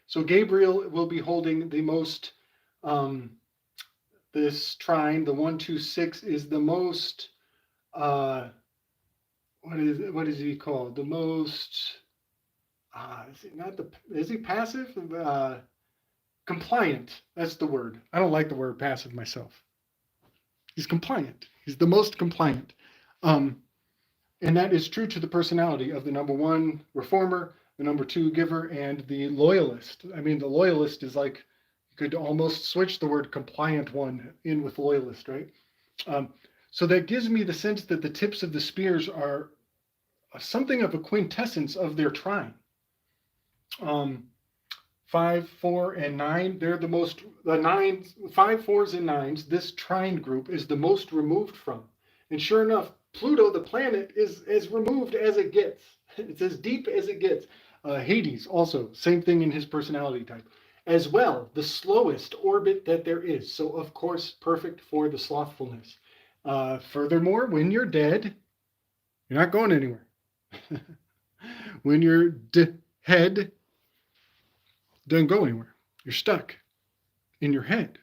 So Gabriel will be holding the most, this trine, the 1, 2, 6 is the most, what is he called? The most, is he passive? Compliant, that's the word. I don't like the word passive myself. He's compliant. He's the most compliant. And that is true to the personality of the number 1 reformer, the number 2 giver, and the loyalist. I mean, the loyalist is like, you could almost switch the word compliant one in with loyalist, right? So that gives me the sense that the tips of the spears are something of a quintessence of their trine. 5, 4, and 9, they're the most, the 9s, 5, 4s, and 9s, this trine group is the most removed from. And sure enough, Pluto, the planet, is as removed as it gets. It's as deep as it gets. Hades, also, same thing in his personality type. As well, the slowest orbit that there is. So, of course, perfect for the slothfulness. Furthermore, when you're dead, you're not going anywhere. When you're dead, doesn't go anywhere. You're stuck in your head.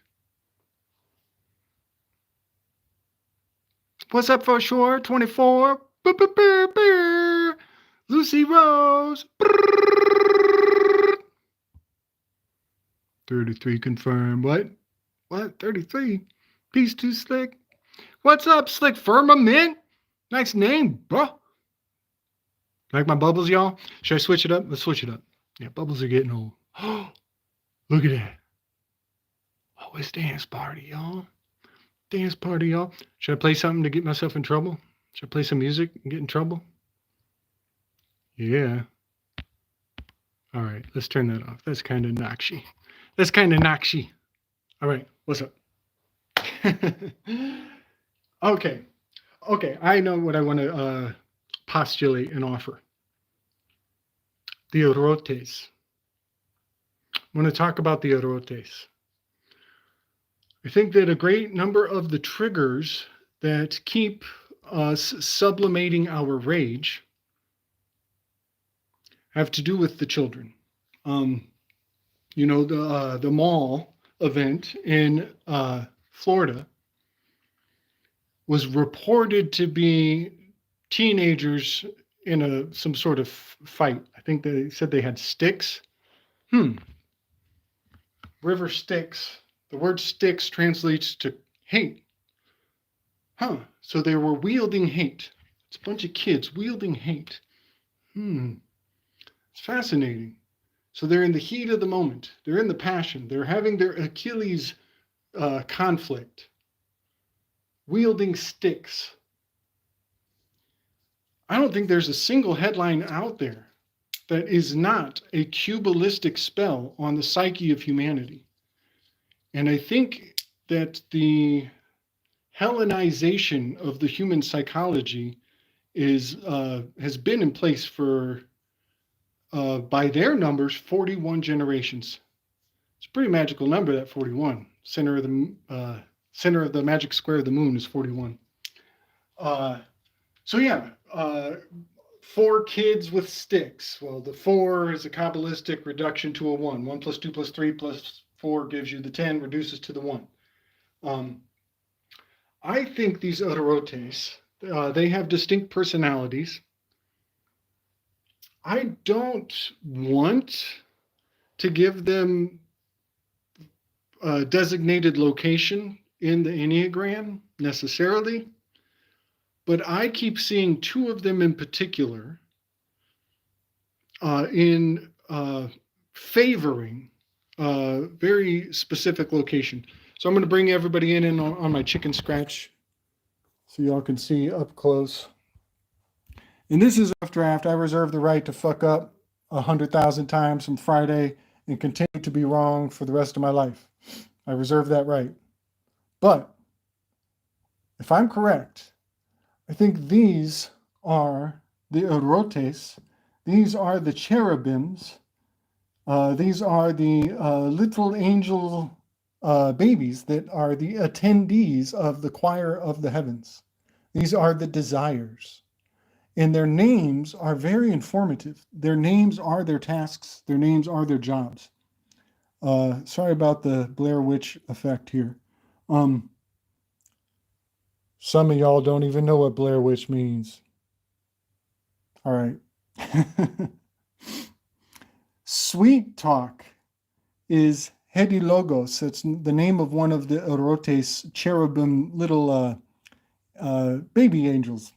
What's up for sure? 24. Lucy Rose. 33 confirmed. What? 33? Peace to Slick. What's up, Slick Firmament? Nice name, bro. Like my bubbles, y'all? Should I switch it up? Let's switch it up. Yeah, bubbles are getting old. Oh, look at that. Oh, it's dance party, y'all. Dance party, y'all. Should I play something to get myself in trouble? Should I play some music and get in trouble? Yeah. All right, let's turn that off. That's kind of noxy. All right, what's up? Okay, I know what I want to postulate and offer. The erotes. I want to talk about the erotes. I think that a great number of the triggers that keep us sublimating our rage have to do with the children. You know, the mall event in Florida was reported to be teenagers in some sort of fight. I think they said they had sticks. River Styx. The word Styx translates to hate. So they were wielding hate. It's a bunch of kids wielding hate. It's fascinating. So they're in the heat of the moment. They're in the passion. They're having their Achilles conflict. Wielding sticks. I don't think there's a single headline out there that is not a Kabbalistic spell on the psyche of humanity. And I think that the Hellenization of the human psychology has been in place for, by their numbers, 41 generations. It's a pretty magical number, that 41. Center of the magic square of the moon is 41. So yeah, 4 kids with sticks. Well, the 4 is a Kabbalistic reduction to a 1. 1 plus 2 plus 3 plus 4 gives you the 10, reduces to the 1. I think these erotes, they have distinct personalities. I don't want to give them a designated location in the enneagram necessarily, but I keep seeing 2 of them in particular in favoring a very specific location. So I'm going to bring everybody in on my chicken scratch so y'all can see up close. And this is a rough draft. I reserve the right to fuck up 100,000 times from Friday and continue to be wrong for the rest of my life. I reserve that right. But if I'm correct, I think these are the erotes. These are the cherubims. These are the little angel babies that are the attendees of the choir of the heavens. These are the desires. And their names are very informative. Their names are their tasks. Their names are their jobs. Sorry about the Blair Witch effect here. Some of y'all don't even know what Blair Witch means. All right. Sweet talk is Hedilogos. It's the name of one of the erotes, cherubim, little baby angels.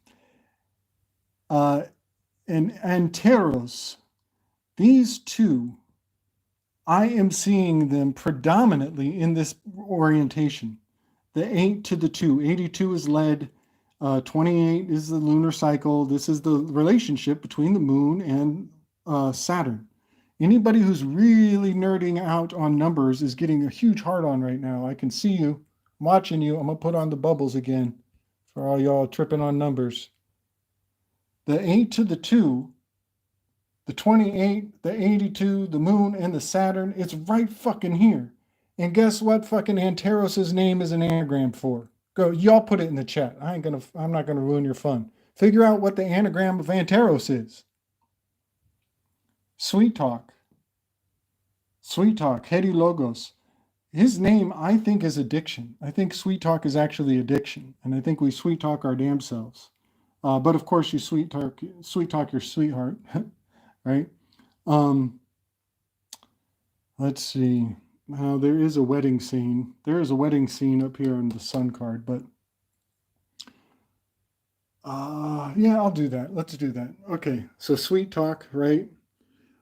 And Anteros, these 2, I am seeing them predominantly in this orientation. The 8 to the 2. 82 is lead. 28 is the lunar cycle. This is the relationship between the moon and Saturn. Anybody who's really nerding out on numbers is getting a huge hard on right now. I can see you. I'm watching you. I'm going to put on the bubbles again for all y'all tripping on numbers. The 8 to the 2, the 28, the 82, the moon, and the Saturn, it's right fucking here. And guess what fucking Anteros' name is an anagram for? Go, y'all put it in the chat. I'm not gonna ruin your fun. Figure out what the anagram of Anteros is. Sweet talk. Sweet talk, Hedilogos. His name, I think, is addiction. I think sweet talk is actually addiction. And I think we sweet talk our damn selves. But of course, you sweet talk your sweetheart, right? Let's see. There is a wedding scene. There is a wedding scene up here in the sun card, but yeah, I'll do that. Let's do that. Okay, so sweet talk, right?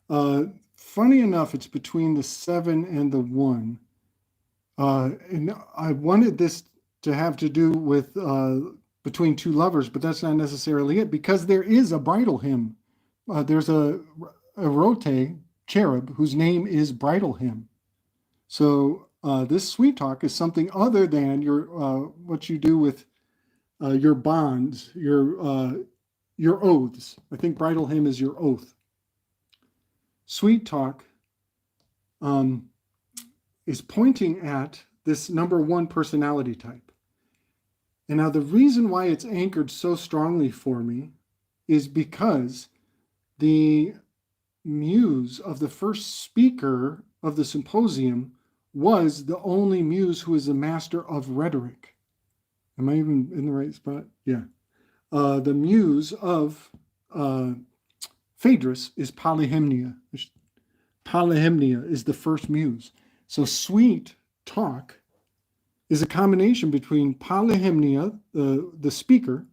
Funny enough, it's between the 7 and the 1. And I wanted this to have to do with between 2 lovers, but that's not necessarily it, because there is a bridal hymn. There's a erote cherub whose name is bridal hymn. So this sweet talk is something other than your what you do with your bonds, your oaths. I think bridal hymn is your oath. Sweet talk is pointing at this number 1 personality type. And now the reason why it's anchored so strongly for me is because the muse of the first speaker of the symposium was the only muse who is a master of rhetoric. Am I even in the right spot? Yeah. The muse of Phaedrus is Polyhymnia. Polyhymnia is the first muse. So sweet talk is a combination between Polyhymnia, the speaker,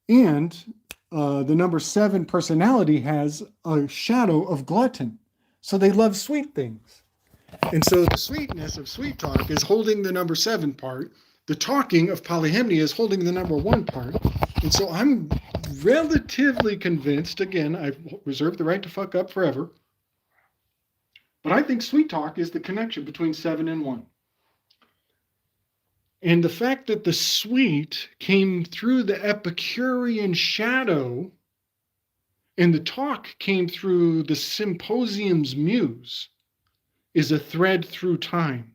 and the number 7 personality has a shadow of glutton. So they love sweet things. And so the sweetness of sweet talk is holding the number 7 part. The talking of Polyhymnia is holding the number 1 part. And so I'm relatively convinced, again, I reserve the right to fuck up forever, but I think sweet talk is the connection between 7 and 1. And the fact that the sweet came through the Epicurean shadow and the talk came through the symposium's muse is a thread through time.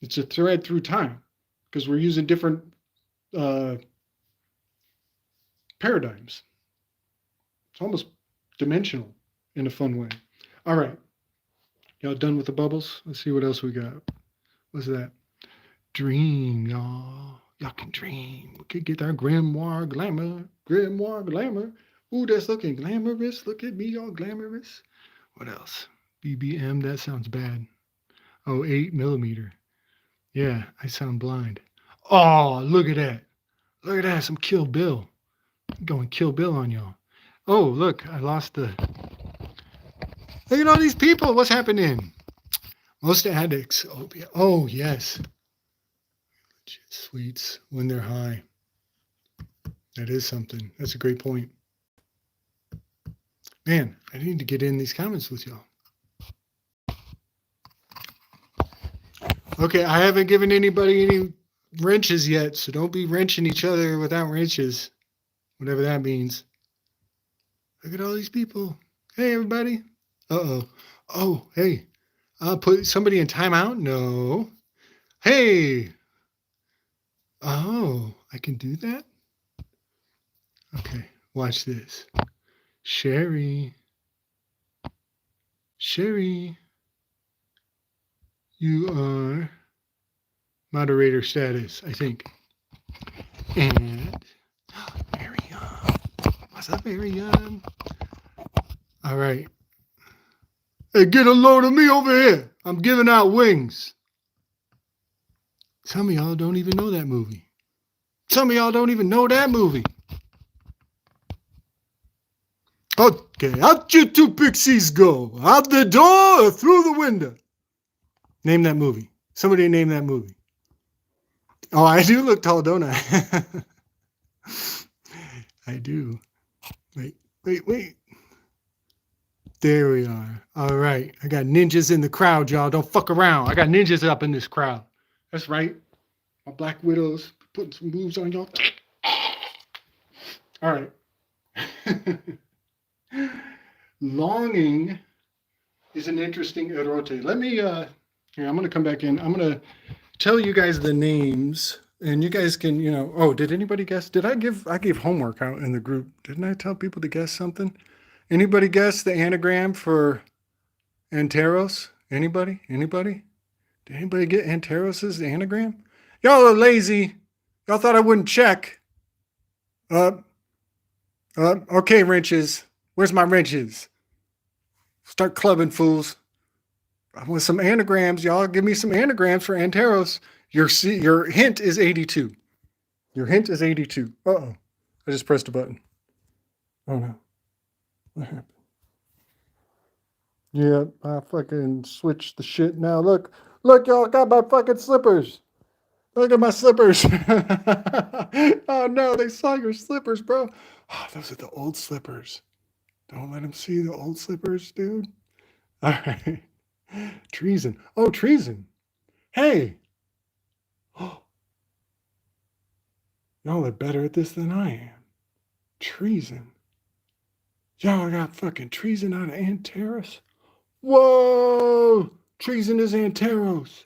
It's a thread through time because we're using different paradigms. It's almost dimensional in a fun way. All right. Y'all done with the bubbles? Let's see what else we got. What's that? Dream, y'all. Y'all can dream. We could get our grimoire glamour. Grimoire glamour. Ooh, that's looking glamorous. Look at me, all glamorous. What else? BBM, that sounds bad. Oh, 8 millimeter. Yeah, I sound blind. Oh, look at that. Look at that. Some Kill Bill. I'm going Kill Bill on y'all. Oh, look, I lost the... Look at all these people. What's happening? Most addicts. Oh, yes. Sweets when they're high. That is something. That's a great point. Man, I need to get in these comments with y'all. Okay, I haven't given anybody any wrenches yet, so don't be wrenching each other without wrenches, whatever that means. Look at all these people. Hey, everybody. Uh-oh. Oh, hey. I'll put somebody in timeout? No. Hey. Oh, I can do that? Okay, watch this. Sherry. Sherry. You are moderator status, I think. And Marianne. What's up, Marianne? All right. Hey, get a load of me over here. I'm giving out wings. Some of y'all don't even know that movie. Some of y'all don't even know that movie. Okay, out you two pixies go. Out the door or through the window. Name that movie. Somebody name that movie. Oh, I do look tall, don't I? I do. Wait. There we are. All right. I got ninjas in the crowd, y'all. Don't fuck around. I got ninjas up in this crowd. That's right. My Black Widows putting some moves on y'all. All right. Longing is an interesting erote. Let me, here, I'm going to come back in. I'm going to tell you guys the names, and you guys can, oh, did anybody guess? I gave homework out in the group. Didn't I tell people to guess something? Anybody guess the anagram for Anteros? Anybody? Did anybody get Anteros' anagram? Y'all are lazy. Y'all thought I wouldn't check. Okay, wrenches. Where's my wrenches? Start clubbing, fools. I want some anagrams. Y'all give me some anagrams for Anteros. Your hint is 82. Your hint is 82. Uh-oh. I just pressed a button. Oh, no. What happened? Yeah, I fucking switched the shit now. Look, y'all, got my fucking slippers. Look at my slippers. Oh, no, they saw your slippers, bro. Oh, those are the old slippers. Don't let them see the old slippers, dude. All right. Treason. Oh, treason. Hey. Oh. Y'all are better at this than I am. Treason. Y'all got fucking treason out of Anteros. Whoa! Treason is Anteros.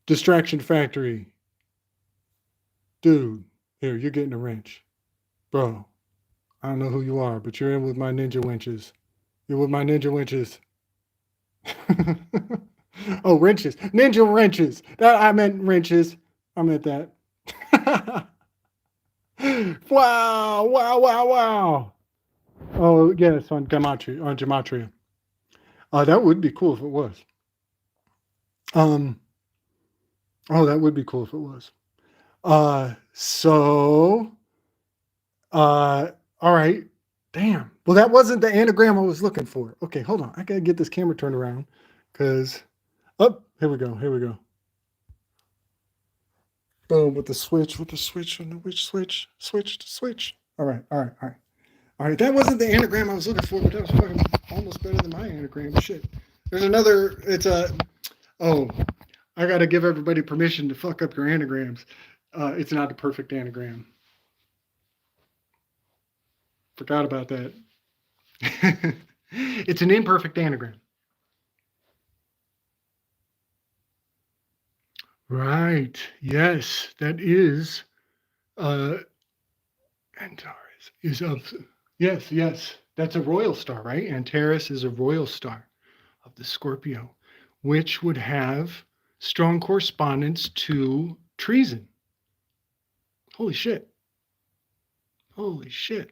Distraction Factory. Dude, here, you're getting a wrench. Bro, I don't know who you are, but you're in with my ninja wenches. You're with my ninja wenches. Oh, wrenches. Ninja wrenches. I meant wrenches. I meant that. Wow. Oh, yes, on Gematria. That would be cool if it was. That would be cool if it was. All right. Damn. Well, that wasn't the anagram I was looking for. Okay, hold on. I gotta get this camera turned around because, here we go. Boom, with the switch, on the which switch. All right. That wasn't the anagram I was looking for, but that was fucking almost better than my anagram. Shit. There's another, I got to give everybody permission to fuck up your anagrams. It's not a perfect anagram. Forgot about that. It's an imperfect anagram. Right. Yes, that is Antares is of yes. That's a royal star, right? Antares is a royal star of the Scorpio, which would have strong correspondence to treason. Holy shit. Holy shit.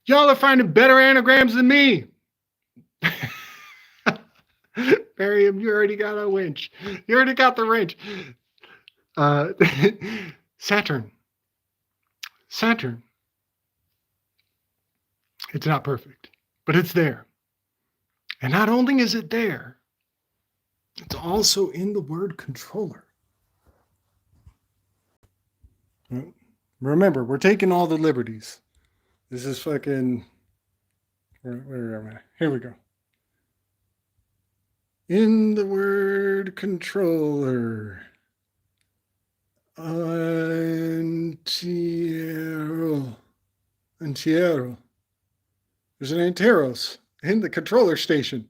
Y'all are finding better anagrams than me. Miriam, you already got a winch. You already got the wrench. Uh, Saturn. Saturn. It's not perfect, but it's there. And not only is it there, it's also in the word controller. Remember, we're taking all the liberties. This is fucking. Where am I? Here we go. In the word controller. Antiero. There's an Anteros in the controller station.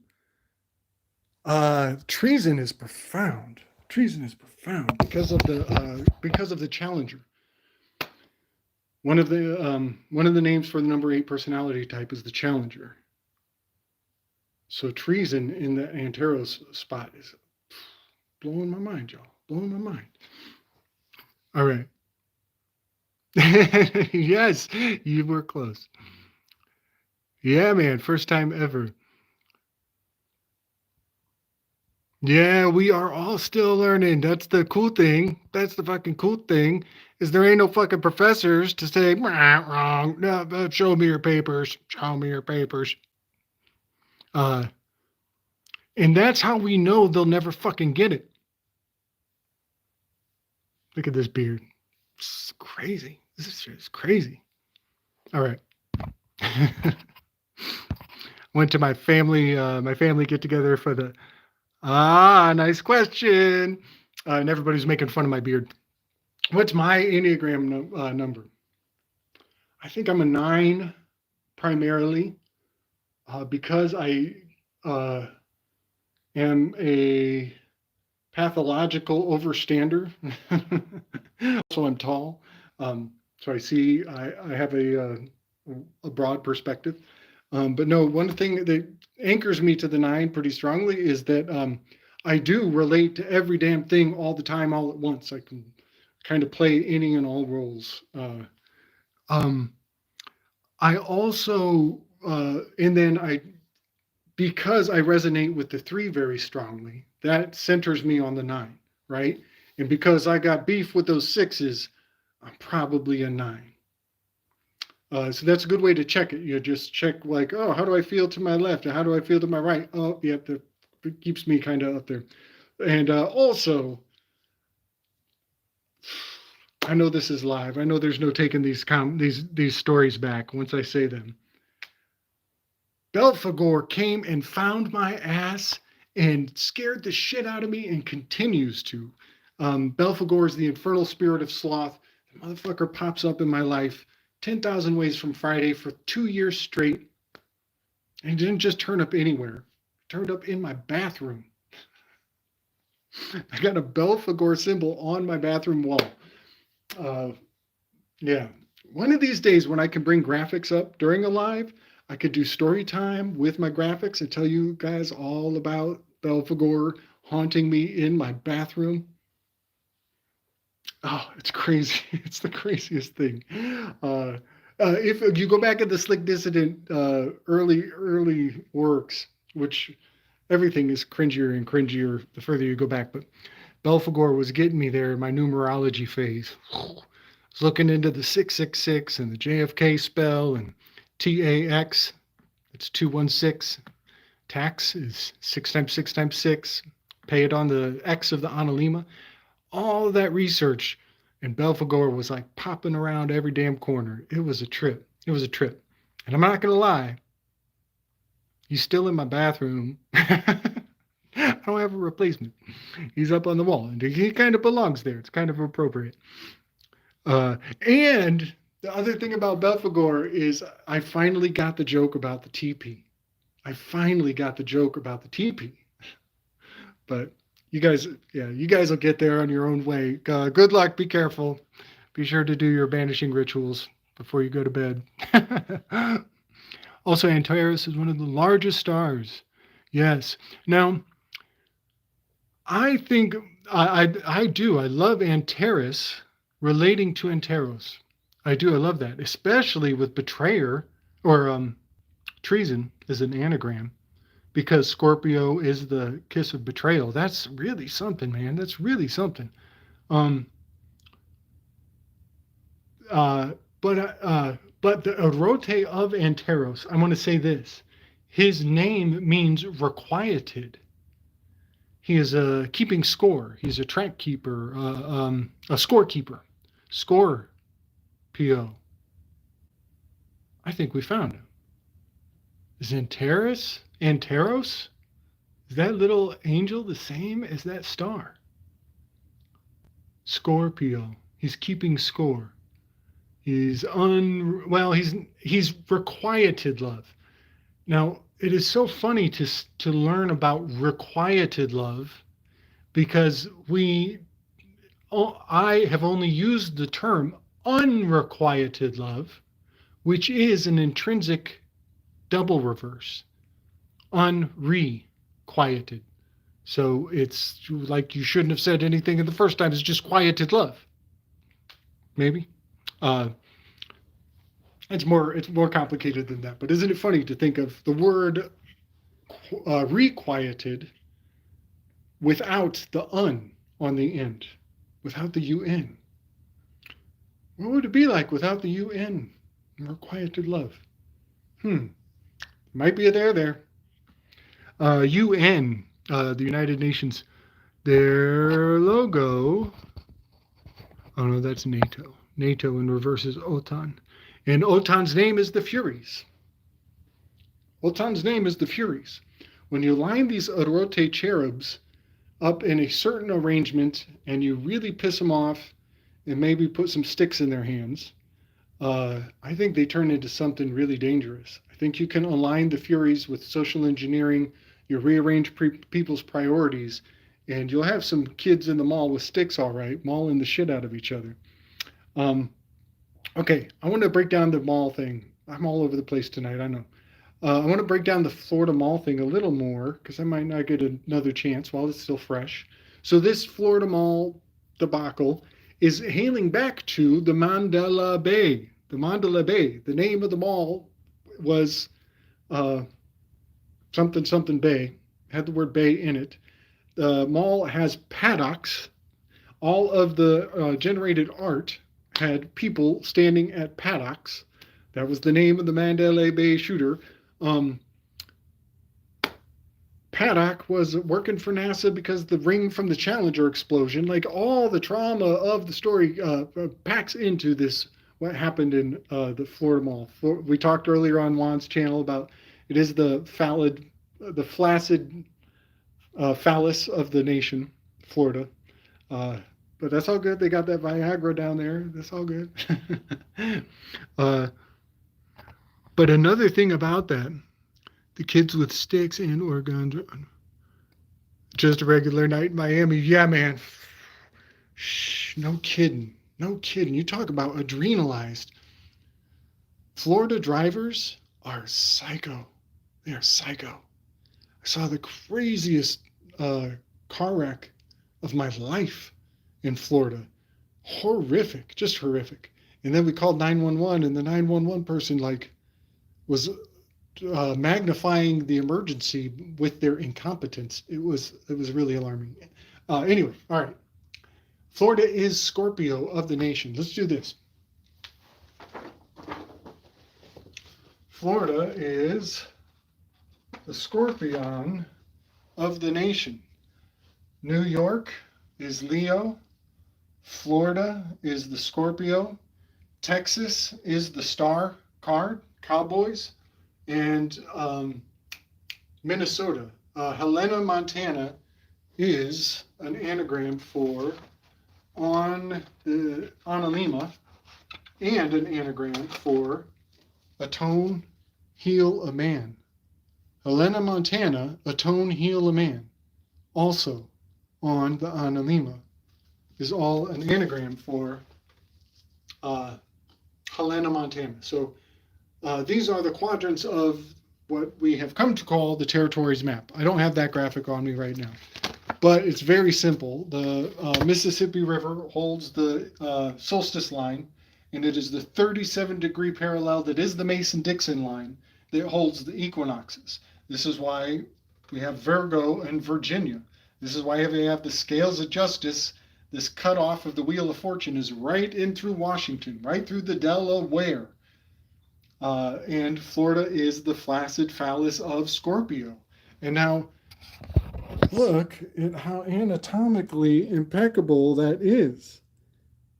Treason is profound. Treason is profound because of the challenger. One of the names for the number 8 personality type is the challenger. So treason in the Anteros spot is blowing my mind, y'all. Blowing my mind. All right. Yes, you were close. Yeah, man. First time ever. Yeah, we are all still learning. That's the cool thing. That's the fucking cool thing. Is there ain't no fucking professors to say, wrong. No, show me your papers. Show me your papers. And that's how we know they'll never fucking get it. Look at this beard. It's crazy. This is just crazy. All right. Went to my family get together for the nice question. And everybody's making fun of my beard. What's my enneagram number? I think I'm a 9 primarily because I am a pathological overstander. So I'm tall. So I have a broad perspective. But no, one thing that anchors me to the 9 pretty strongly is that I do relate to every damn thing all the time, all at once. I can kind of play any and all roles. I also, because I resonate with the 3 very strongly, that centers me on the 9, right? And because I got beef with those 6s, I'm probably a 9. So that's a good way to check it. You just check like, oh, how do I feel to my left? And how do I feel to my right? Oh, yep, that keeps me kind of up there. And also, I know this is live. I know there's no taking these stories back once I say them. Belphegor came and found my ass and scared the shit out of me and continues to. Belphegor is the infernal spirit of sloth. The motherfucker pops up in my life 10,000 ways from Friday for 2 years straight. And he didn't just turn up anywhere. He turned up in my bathroom. I got a Belphegor symbol on my bathroom wall. Yeah. One of these days when I can bring graphics up during a live, I could do story time with my graphics and tell you guys all about Belphegor haunting me in my bathroom. Oh, it's crazy. It's the craziest thing. If you go back at the Slick Dissident early works, which everything is cringier and cringier the further you go back, but Belphegor was getting me there in my numerology phase. I was looking into the 666 and the JFK spell and TAX. It's 216. Tax is 6 times 6 times 6. Pay it on the X of the Analima. All of that research, and Belphegor was like popping around every damn corner. It was a trip. It was a trip. And I'm not going to lie, he's still in my bathroom. I don't have a replacement. He's up on the wall, and he kind of belongs there. It's kind of appropriate. And the other thing about Belphegor is I finally got the joke about the TP. I finally got the joke about the TP. But you guys will get there on your own way. Good luck. Be careful. Be sure to do your banishing rituals before you go to bed. Also, Antares is one of the largest stars. Yes. Now, I think I do. I love Antares relating to Anteros. I do. I love that, especially with betrayer or treason as an anagram, because Scorpio is the kiss of betrayal. That's really something, man. That's really something. Um, but the erote of Anteros, I want to say this. His name means requited. He is keeping score. He's a track keeper, a scorekeeper. Score, P-O. I think we found him. Is Anteros? Is that little angel the same as that star? Scorpio. He's keeping score. He's requited love. Now, it is so funny to learn about requited love because I have only used the term unrequited love, which is an intrinsic double reverse, unrequited. So it's like you shouldn't have said anything in the first time. It's just quieted love. Maybe. It's more complicated than that. But isn't it funny to think of the word requieted without the un on the end, without the un? What would it be like without the un? Requieted love. Might be a there. UN, the United Nations, their logo. Oh no, that's NATO. NATO in reverse is OTAN. And OTAN's name is the Furies. OTAN's name is the Furies. When you line these erote cherubs up in a certain arrangement and you really piss them off and maybe put some sticks in their hands, I think they turn into something really dangerous. I think you can align the Furies with social engineering, you rearrange people's priorities, and you'll have some kids in the mall with sticks, all right, mauling the shit out of each other. Okay, I want to break down the mall thing. I'm all over the place tonight, I know. I want to break down the Florida mall thing a little more because I might not get another chance while it's still fresh. So this Florida mall debacle is hailing back to the Mandela Bay. The Mandela Bay. The name of the mall was something Bay. Had the word Bay in it. The mall has paddocks. All of the generated art had people standing at paddocks. That was the name of the Mandela Bay shooter. Paddock was working for NASA because the ring from the Challenger explosion, like all the trauma of the story packs into this, what happened in the Florida Mall. We talked earlier on Juan's channel about it is the flaccid phallus of the nation, Florida. But that's all good. They got that Viagra down there. That's all good. But another thing about that, the kids with sticks and organs, just a regular night in Miami. Yeah, man. Shh, no kidding. No kidding. You talk about adrenalized. Florida drivers are psycho. They are psycho. I saw the craziest car wreck of my life in Florida. Horrific, just horrific. And then we called 911, and the 911 person was magnifying the emergency with their incompetence. It was really alarming. Anyway, all right. Florida is Scorpio of the nation. Let's do this. Florida is the Scorpion of the nation. New York is Leo. Florida is the Scorpio. Texas is the star card, Cowboys. And Minnesota. Helena, Montana is an anagram for Analema and an anagram for atone, heal a man. Helena, Montana, atone, heal a man. also on the Analema is all an anagram for Helena, Montana. So these are the quadrants of what we have come to call the territories map. I don't have that graphic on me right now, but it's very simple. The Mississippi River holds the solstice line, and it is the 37-degree parallel that is the Mason-Dixon line that holds the equinoxes. This is why we have Virgo and Virginia. This is why we have the scales of justice. This cutoff of the Wheel of Fortune is right in through Washington, right through the Delaware. And Florida is the flaccid phallus of Scorpio. And now, look at how anatomically impeccable that is.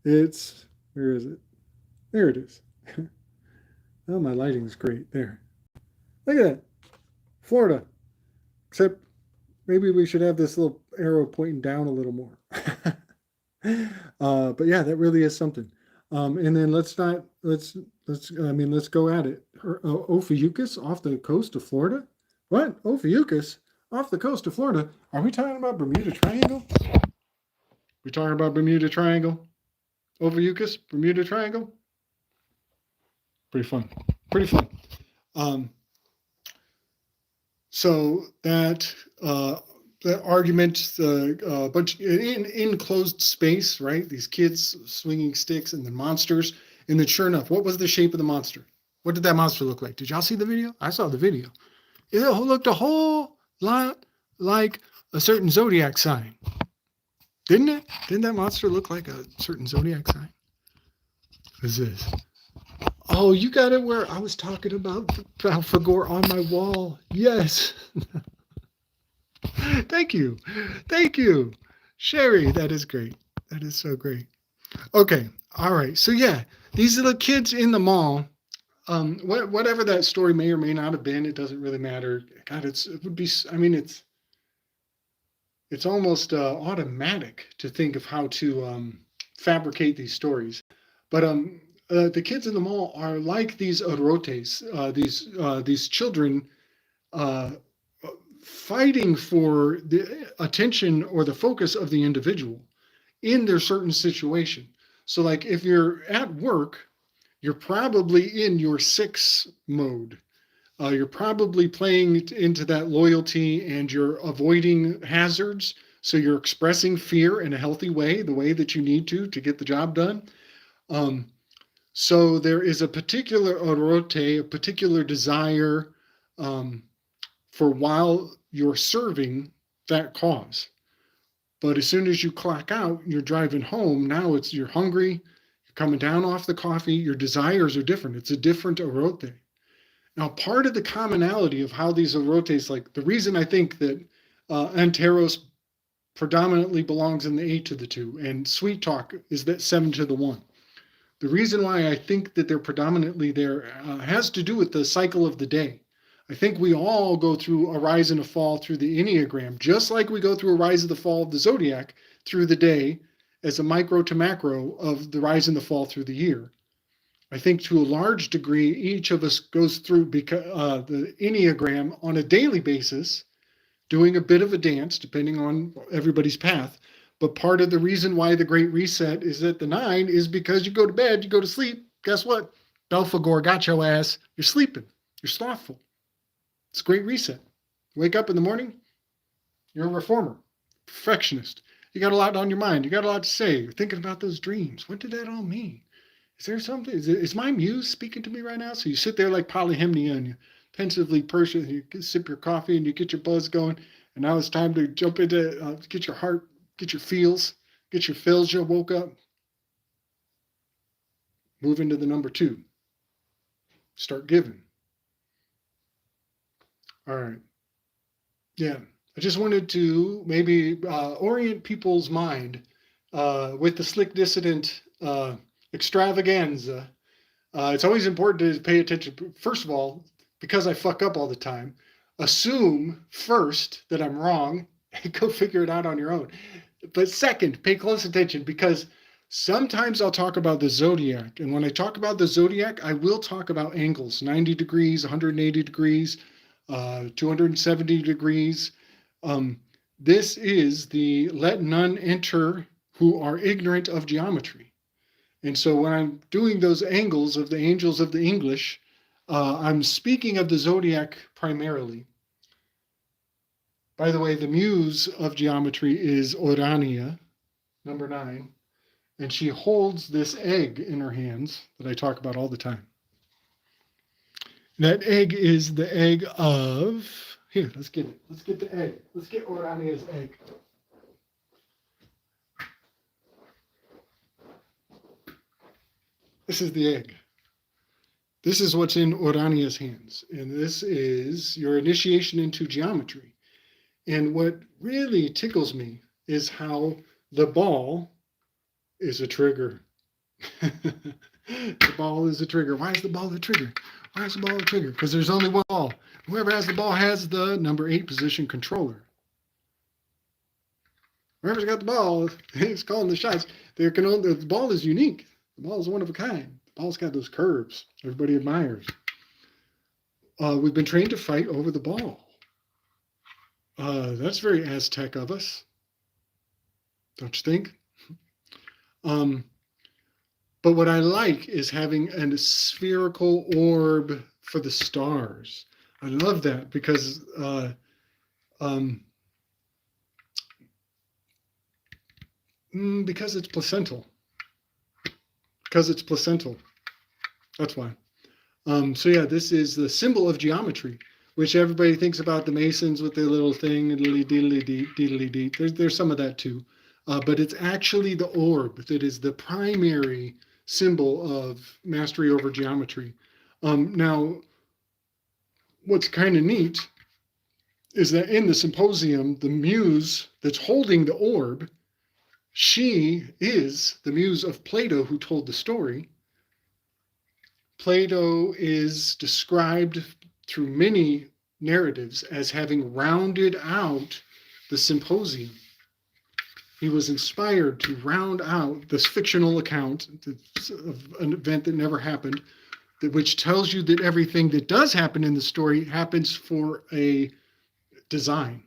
It's, where is it? There it is. Oh, my lighting is great. There. Look at that. Florida. Except maybe we should have this little arrow pointing down a little more. But yeah, that really is something. And then let's go at it. Ophiuchus off the coast of Florida? What? Ophiuchus off the coast of Florida? Are we talking about Bermuda Triangle? We talking about Bermuda Triangle? Ophiuchus, Bermuda Triangle? Pretty fun. Pretty fun. So that argument, a bunch in enclosed space, right? These kids swinging sticks and then monsters. And then sure enough, what was the shape of the monster? What did that monster look like? Did y'all see the video? I saw the video. It looked a whole lot like a certain zodiac sign. Didn't it? Didn't that monster look like a certain zodiac sign? What is this? Oh, you got it where I was talking about Terpsikore on my wall. Yes. Thank you. Thank you. Sherry, that is great. That is so great. Okay. All right. So yeah, these are the kids in the mall. Whatever that story may or may not have been, it doesn't really matter. God, it's almost automatic to think of how to fabricate these stories. But the kids in the mall are like these erotes, these children fighting for the attention or the focus of the individual in their certain situation. So like if you're at work, you're probably in your 6 mode. You're probably playing into that loyalty and you're avoiding hazards. So you're expressing fear in a healthy way, the way that you need to get the job done. So there is a particular erote, a particular desire for while you're serving that cause. But as soon as you clock out, you're driving home. Now you're hungry, you're coming down off the coffee, your desires are different. It's a different erote. Now, part of the commonality of how these erotes, like the reason I think that Anteros predominantly belongs in the 8 to the 2 and Sweet Talk is that 7 to the 1. The reason why I think that they're predominantly there has to do with the cycle of the day. I think we all go through a rise and a fall through the enneagram, just like we go through a rise and the fall of the Zodiac through the day as a micro to macro of the rise and the fall through the year. I think to a large degree, each of us goes through the enneagram on a daily basis, doing a bit of a dance, depending on everybody's path. But part of the reason why the Great Reset is at the 9 is because you go to bed, you go to sleep. Guess what? Terpsikore got your ass. You're sleeping. You're slothful. It's a Great Reset. Wake up in the morning, you're a reformer, perfectionist. You got a lot on your mind. You got a lot to say. You're thinking about those dreams. What did that all mean? Is there something? Is my muse speaking to me right now? So you sit there like polyhymnia and you pensively purse it, you sip your coffee and you get your buzz going. And now it's time to jump into, get your heart, get your feels, get your fills. You woke up. Move into the number 2. Start giving. All right. Yeah. I just wanted to maybe orient people's mind with the slick dissident extravaganza. It's always important to pay attention. First of all, because I fuck up all the time, assume first that I'm wrong and go figure it out on your own. But second, pay close attention because sometimes I'll talk about the zodiac. And when I talk about the zodiac, I will talk about angles, 90 degrees, 180 degrees, 270 degrees. this is the let none enter who are ignorant of geometry. And so when I'm doing those angles of the angels of the English, I'm speaking of the zodiac primarily. By the way, the muse of geometry is Urania, number 9, and she holds this egg in her hands that I talk about all the time. That egg is the egg of, here, let's get it. Let's get the egg. Let's get Urania's egg. This is the egg. This is what's in Urania's hands. And this is your initiation into geometry. And what really tickles me is how the ball is a trigger. The ball is a trigger. Why is the ball a trigger? Why is the ball a trigger? Because there's only one ball. Whoever has the ball has the number 8 position controller. Whoever's got the ball is calling the shots. The ball is unique. The ball is one of a kind. The ball's got those curves everybody admires. We've been trained to fight over the ball. That's very Aztec of us, don't you think? But what I like is having a spherical orb for the stars. I love that because it's placental. Because it's placental. That's why. So yeah, this is the symbol of geometry, which everybody thinks about the Masons with their little thing, diddly-dee. There's some of that too. But it's actually the orb that is the primary symbol of mastery over geometry. Now, what's kind of neat is that in the symposium, the muse that's holding the orb, she is the muse of Plato who told the story. Plato is described through many narratives as having rounded out the symposium. He was inspired to round out this fictional account of an event that never happened, which tells you that everything that does happen in the story happens for a design.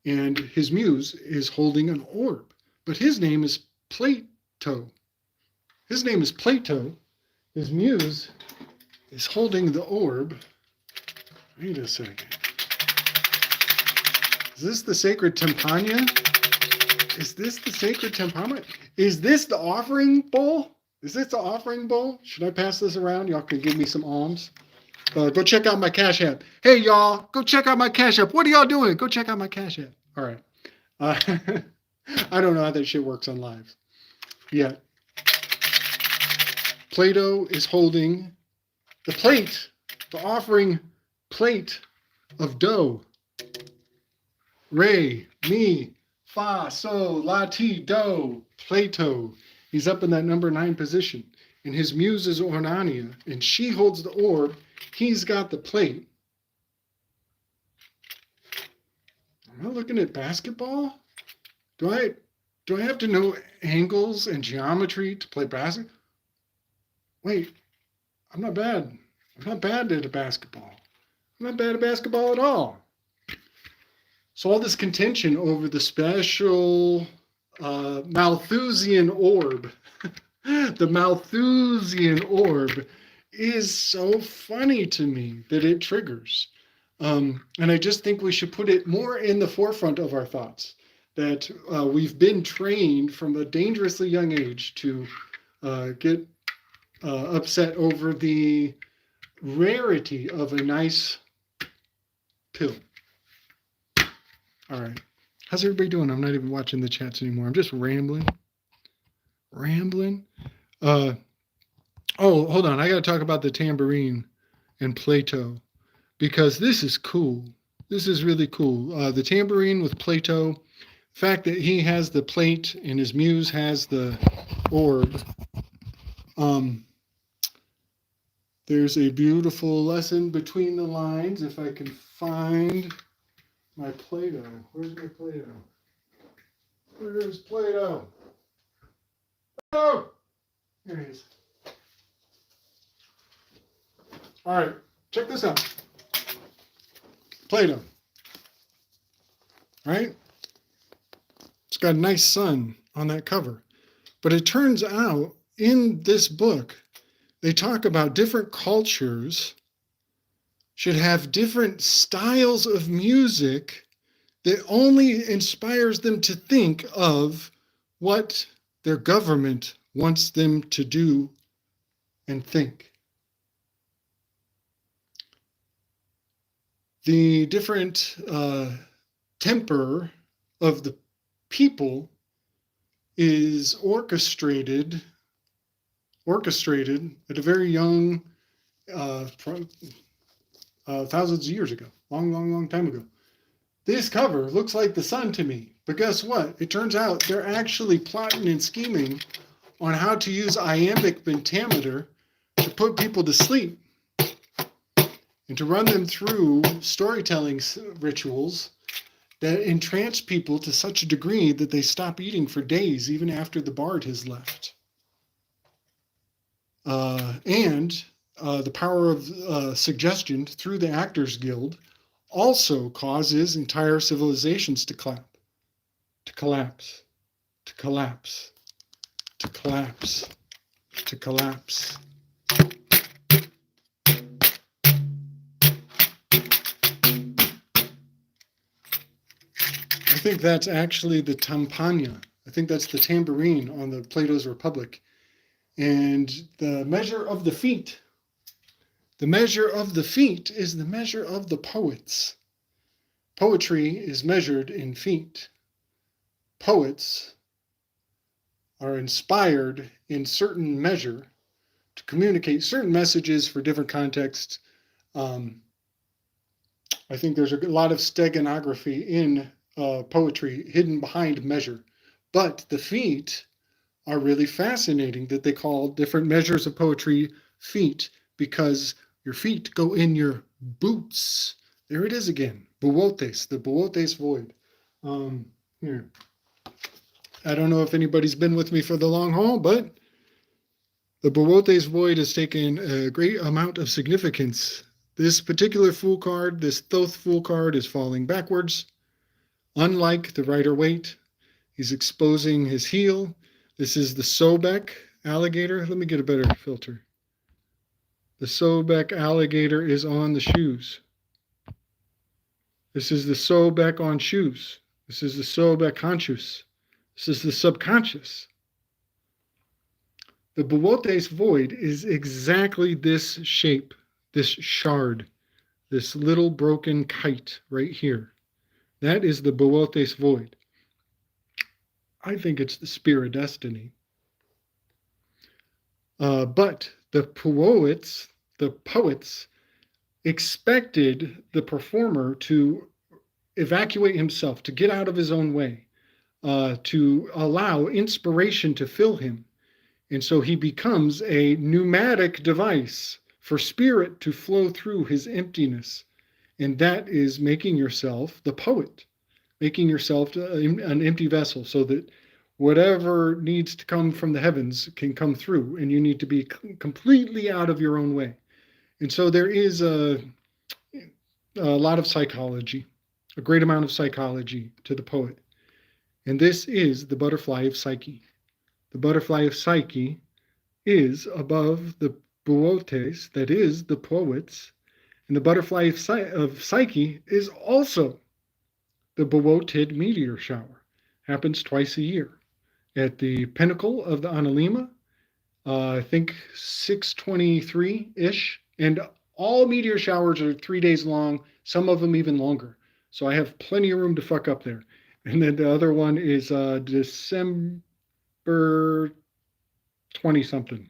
And his muse is holding an orb, but his name is Plato. His name is Plato. His muse is holding the orb. Wait a second. Is this the sacred Tempania? Is this the sacred Tempania? Is this the offering bowl? Is this the offering bowl? Should I pass this around? Y'all can give me some alms. Go check out my Cash App. Hey, y'all, go check out my Cash App. What are y'all doing? Go check out my Cash App. All right. I don't know how that shit works on live yet. Plato is holding the plate, the offering plate of dough. Re, mi, fa, sol, la, ti, do. Plato. He's up in that number 9 position. And his muse is Urania, and she holds the orb. He's got the plate. Am I looking at basketball? Do I have to know angles and geometry to play basketball? Wait, I'm not bad. I'm not bad at basketball. I'm not bad at basketball at all. So all this contention over the special Malthusian orb, the Malthusian orb is so funny to me that it triggers. And I just think we should put it more in the forefront of our thoughts, that we've been trained from a dangerously young age to get upset over the rarity of a nice pill. All right. How's everybody doing? I'm not even watching the chats anymore. I'm just rambling. Oh, hold on. I got to talk about the tambourine and Plato, because this is cool. This is really cool. The tambourine with Plato, the fact that he has the plate and his muse has the orb. There's a beautiful lesson between the lines. If I can find my Plato. Where's my Plato? Where's Plato? Oh! Here he is. All right, check this out. Plato. right? It's got a nice sun on that cover. But it turns out in this book, they talk about different cultures should have different styles of music that only inspires them to think of what their government wants them to do and think. The different temper of the people is orchestrated at a very young, thousands of years ago, long time ago. This cover looks like the sun to me, but guess what? It turns out they're actually plotting and scheming on how to use iambic pentameter to put people to sleep and to run them through storytelling rituals that entrance people to such a degree that they stop eating for days, even after the bard has left. And the power of suggestion through the Actors Guild also causes entire civilizations to collapse. I think that's actually the timpania. I think that's the tambourine on the Plato's Republic. And the measure of the feet. The measure of the feet is the measure of the poets. Poetry is measured in feet. Poets are inspired in certain measure to communicate certain messages for different contexts. I think there's a lot of steganography in poetry hidden behind measure. But the feet are really fascinating, that they call different measures of poetry feet, because your feet go in your boots. There it is again. Buotes, the buotes void. Here. I don't know if anybody's been with me for the long haul, but the buotes void has taken a great amount of significance. This particular Fool card, this Thoth Fool card, is falling backwards. Unlike the Rider-Waite, he's exposing his heel. This is the Sobek alligator. Let me get a better filter. The Sobek alligator is on the shoes. This is the Sobek on shoes. This is the Sobek conscious. This is the subconscious. The Buotes void is exactly this shape, this shard, this little broken kite right here. That is the Buotes void. I think it's the spear of destiny. But the poets expected the performer to evacuate himself, to get out of his own way, to allow inspiration to fill him. And so he becomes a pneumatic device for spirit to flow through his emptiness. And that is making yourself the poet, making yourself an empty vessel, so that whatever needs to come from the heavens can come through, and you need to be completely out of your own way. And so there is a lot of psychology, a great amount of psychology to the poet. And this is the butterfly of Psyche. The butterfly of Psyche is above the buotes, that is the poets, and the butterfly of Psyche is also the buoted meteor shower. Happens twice a year. At the pinnacle of the Analema, I think 623-ish, and all meteor showers are 3 days long, some of them even longer. So I have plenty of room to fuck up there. And then the other one is December 20-something,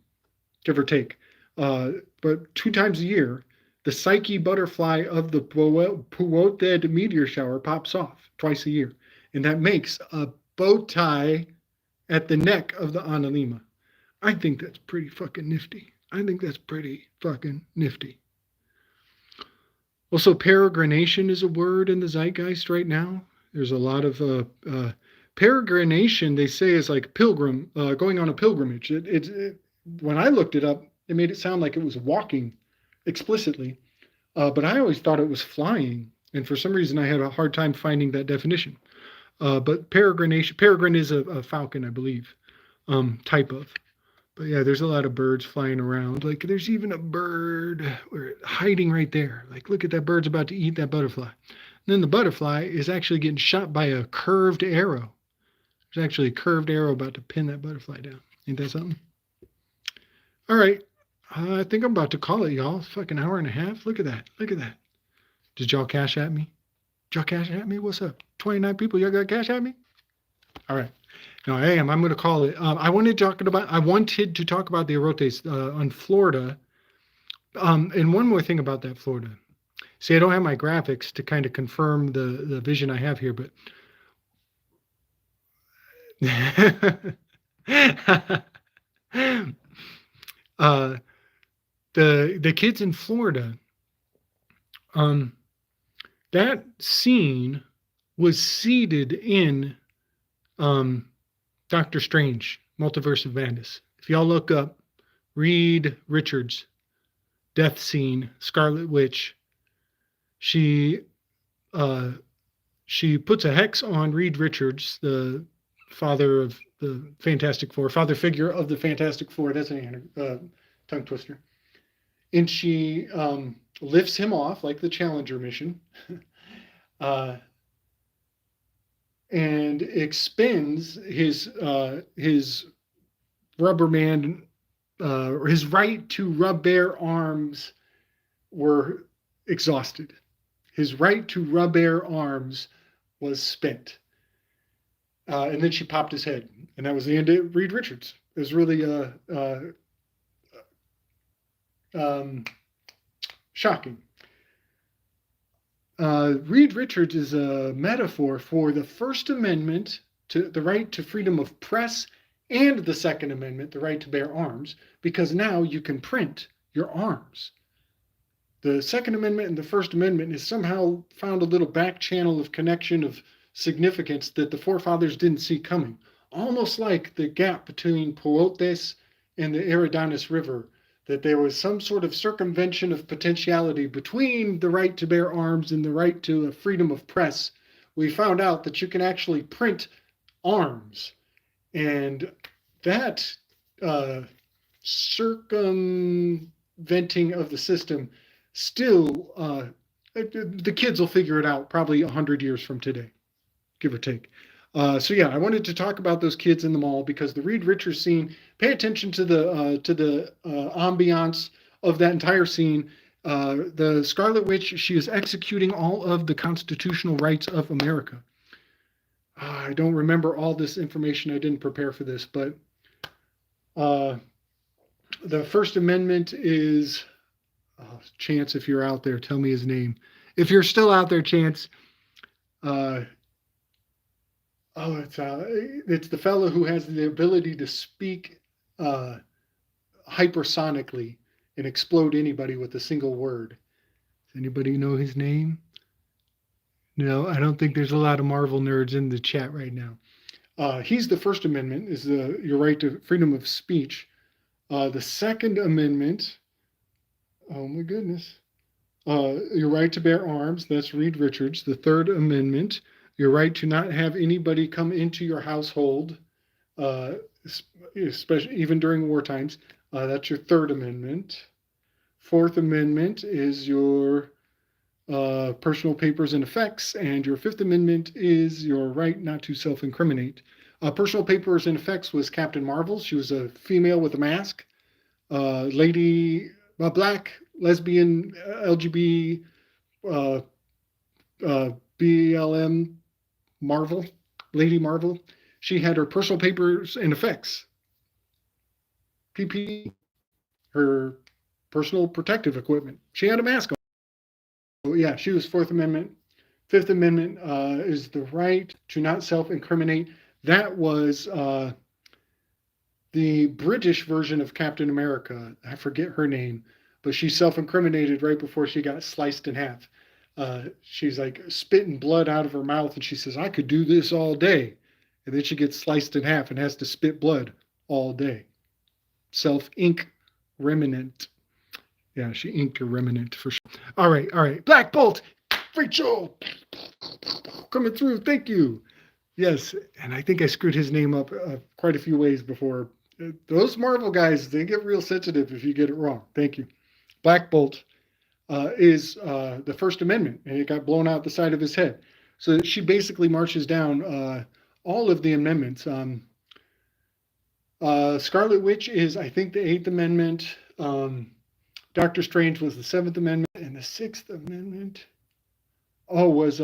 give or take. But 2 times a year, the Psyche butterfly of the Puoted meteor shower pops off twice a year. And that makes a bow tie at the neck of the Analema. I think that's pretty fucking nifty. Also, peregrination is a word in the zeitgeist right now. There's a lot of peregrination, they say, is like pilgrim, going on a pilgrimage. When I looked it up, it made it sound like it was walking explicitly, but I always thought it was flying. And for some reason, I had a hard time finding that definition. But peregrine is a falcon, I believe, type of. But yeah, there's a lot of birds flying around. Like there's even a bird hiding right there. Like look at that bird's about to eat that butterfly. And then the butterfly is actually getting shot by a curved arrow. There's actually a curved arrow about to pin that butterfly down. Ain't that something? All right. I think I'm about to call it, y'all. Fucking hour and a half. Look at that. Look at that. Did y'all cash at me? Did y'all cash at me? What's up? 29 people. Y'all got cash at me? All right. No, I am. I'm going to call it. I wanted to talk about the erotes on Florida. And one more thing about that Florida. See, I don't have my graphics to kind of confirm the vision I have here, but the kids in Florida, that scene was seeded in Doctor Strange, Multiverse of Madness. If y'all look up Reed Richards' death scene, Scarlet Witch, she puts a hex on Reed Richards, the father of the Fantastic Four, father figure of the Fantastic Four. That's a tongue twister. And she lifts him off like the Challenger mission. And expends his rubber man, his right to rub bare arms were exhausted. His right to rub bare arms was spent. And then she popped his head. And that was the end of Reed Richards. It was really shocking. Reed Richards is a metaphor for the First Amendment, to the right to freedom of press, and the Second Amendment, the right to bear arms, because now you can print your arms. The Second Amendment and the First Amendment has somehow found a little back channel of connection of significance that the forefathers didn't see coming. Almost like the gap between Erotes and the Adonis River, that there was some sort of circumvention of potentiality between the right to bear arms and the right to a freedom of press. We found out that you can actually print arms. And that circumventing of the system still, the kids will figure it out probably 100 years from today, give or take. So yeah, I wanted to talk about those kids in the mall because the Reed Richards scene, pay attention to the ambiance of that entire scene. The Scarlet Witch, she is executing all of the constitutional rights of America. I don't remember all this information. I didn't prepare for this, but the First Amendment is, Chance, if you're out there, tell me his name. If you're still out there, Chance, it's the fellow who has the ability to speak hypersonically and explode anybody with a single word. Does anybody know his name? No, I don't think there's a lot of Marvel nerds in the chat right now. He's the First Amendment, is your right to freedom of speech. The Second Amendment, oh my goodness, your right to bear arms, that's Reed Richards. The Third Amendment, your right to not have anybody come into your household, especially even during war times. That's your Third Amendment. Fourth Amendment is your personal papers and effects, and your Fifth Amendment is your right not to self-incriminate. Personal papers and effects was Captain Marvel. She was a female with a mask. Lady, black, lesbian, LGBT, BLM, Marvel, Lady Marvel. She had her personal papers and effects, PPE, her personal protective equipment. She had a mask on. So yeah, she was Fourth Amendment. Fifth Amendment is the right to not self-incriminate. That was the British version of Captain America. I forget her name, but she self-incriminated right before she got sliced in half. She's like spitting blood out of her mouth, and she says, "I could do this all day." And then she gets sliced in half and has to spit blood all day. Self-ink remnant. Yeah, she inked her remnant for sure. All right. Black Bolt, Rachel, coming through. Thank you. Yes, and I think I screwed his name up quite a few ways before. Those Marvel guys, they get real sensitive if you get it wrong. Thank you. Black Bolt is the First Amendment, and it got blown out the side of his head. So she basically marches down all of the amendments. Scarlet Witch is, I think, the Eighth Amendment. Doctor Strange was the Seventh Amendment, and the Sixth Amendment was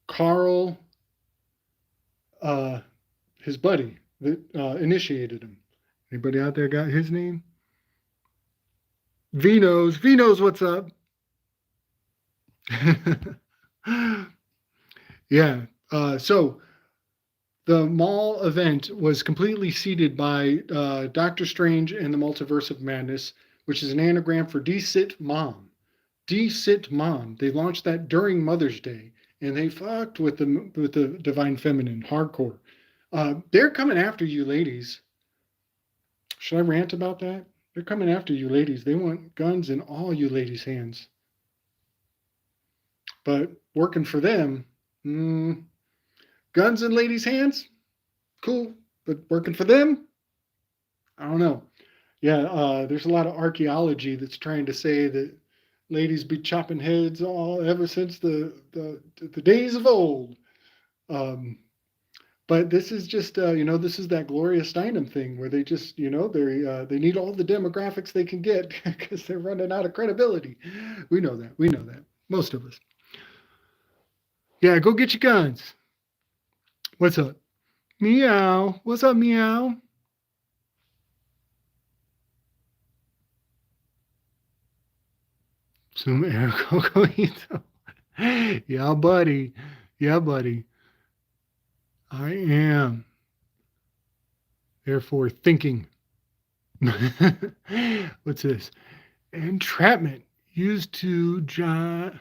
Carl, his buddy that initiated him. Anybody out there got his name? Vino's, what's up? Yeah. So the mall event was completely seeded by Doctor Strange and the Multiverse of Madness, which is an anagram for D-Sit Mom. D-Sit Mom. They launched that during Mother's Day, and they fucked with the Divine Feminine hardcore. They're coming after you ladies. Should I rant about that? They're coming after you ladies. They want guns in all you ladies' hands. But working for them, guns in ladies' hands, cool. But working for them, I don't know. Yeah, there's a lot of archaeology that's trying to say that ladies be chopping heads ever since the days of old. But this is just, this is that Gloria Steinem thing where they just, they need all the demographics they can get because they're running out of credibility. We know that. Most of us. Yeah, go get your guns. What's up? Meow. What's up, meow? Some air cocoito. Yeah, buddy. I am. Therefore, thinking. What's this? Entrapment. Used to jot,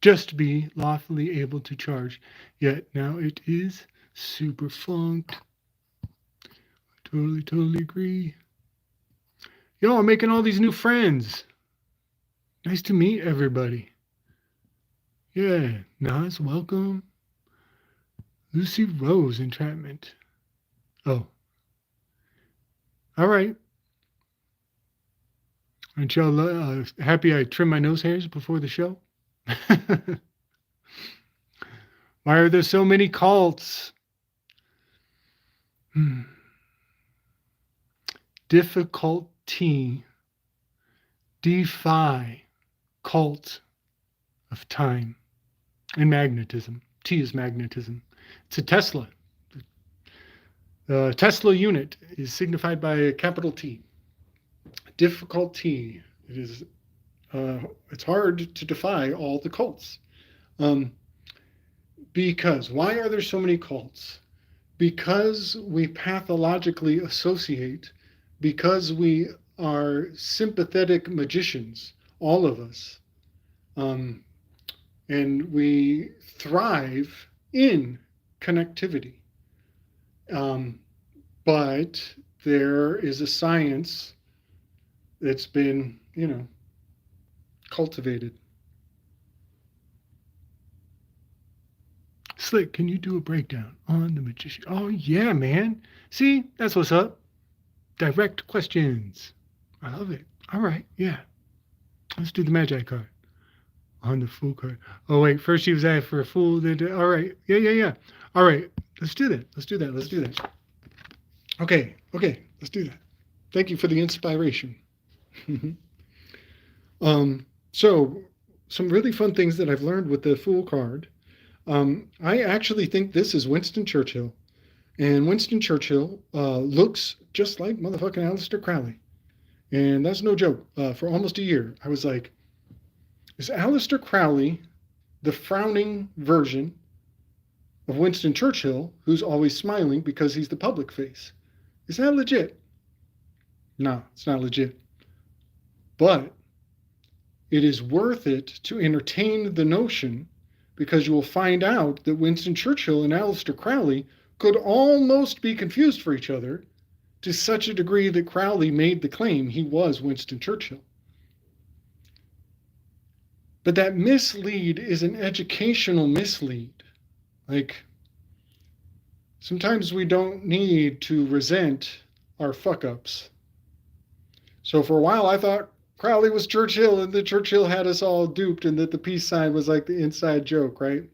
just be lawfully able to charge. Yet now it is super funked. Totally agree. Yo, I'm making all these new friends. Nice to meet everybody. Yeah, Nas, welcome. Lucy Rose, entrapment. Oh. All right. Aren't y'all happy I trimmed my nose hairs before the show? Why are there so many cults? Difficulty. Defy. Cult of time. And magnetism. T is magnetism. It's a Tesla. The Tesla unit is signified by a capital T. Difficulty. It is. It's hard to defy all the cults. Because why are there so many cults? Because we pathologically associate. Because we are sympathetic magicians, all of us, and we thrive in connectivity. But there is a science that's been, cultivated. Slick, can you do a breakdown on the magician? Oh, yeah, man. See, that's what's up. Direct questions. I love it. All right, yeah. Let's do the Magi card. On the Fool card. Oh, wait, first she was asked for a Fool. All right, yeah. All right, let's do that. Okay, let's do that. Thank you for the inspiration. So, some really fun things that I've learned with the Fool card. I actually think this is Winston Churchill. And Winston Churchill looks just like motherfucking Aleister Crowley. And that's no joke. For almost a year, I was like, is Aleister Crowley the frowning version of Winston Churchill, who's always smiling because he's the public face? Is that legit? No, it's not legit. But it is worth it to entertain the notion, because you will find out that Winston Churchill and Aleister Crowley could almost be confused for each other to such a degree that Crowley made the claim he was Winston Churchill. But that mislead is an educational mislead. Like, sometimes we don't need to resent our fuck-ups. So for a while, I thought Crowley was Churchill, and that Churchill had us all duped, and that the peace sign was like the inside joke, right?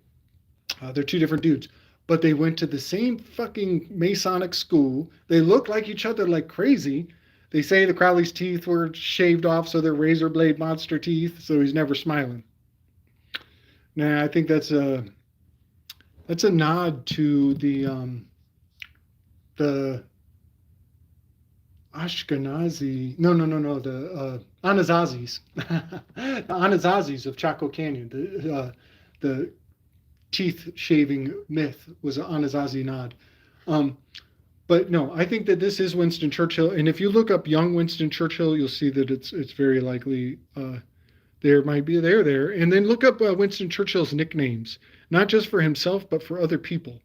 They're two different dudes. But they went to the same fucking Masonic school. They look like each other like crazy. They say the Crowley's teeth were shaved off, so they're razor blade monster teeth, so he's never smiling. Nah, I think that's a nod to the Ashkenazi, the Anazazis, the Anazazis of Chaco Canyon. The teeth shaving myth was an Anazazi nod. But no, I think that this is Winston Churchill. And if you look up young Winston Churchill, you'll see that it's very likely there might be there. And then look up Winston Churchill's nicknames, not just for himself, but for other people.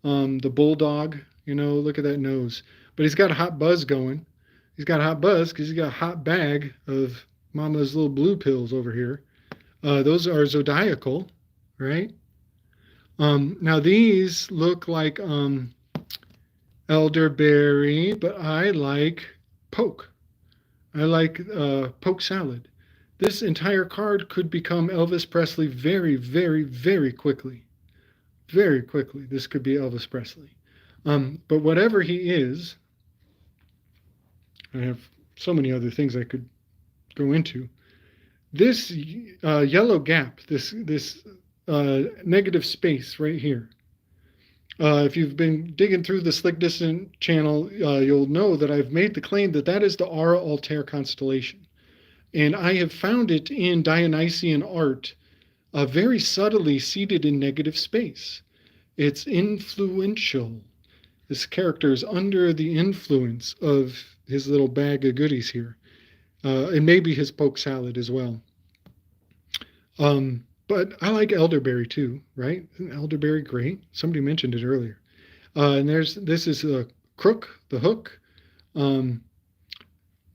The bulldog, look at that nose. But he's got a hot buzz going. He's got a hot buzz because he's got a hot bag of Mama's little blue pills over here. Those are zodiacal, right? Now these look like elderberry, but I like poke. I like poke salad. This entire card could become Elvis Presley very, very, very quickly. Very quickly, this could be Elvis Presley. But whatever he is, I have so many other things I could go into. This yellow gap, this negative space right here. If you've been digging through the Slick Distant channel, you'll know that I've made the claim that is the Ara Altair constellation. And I have found it in Dionysian art very subtly seated in negative space. It's influential. This character is under the influence of his little bag of goodies here. And maybe his poke salad as well. But I like elderberry too, right? Isn't elderberry great? Somebody mentioned it earlier. And this is a crook, the hook.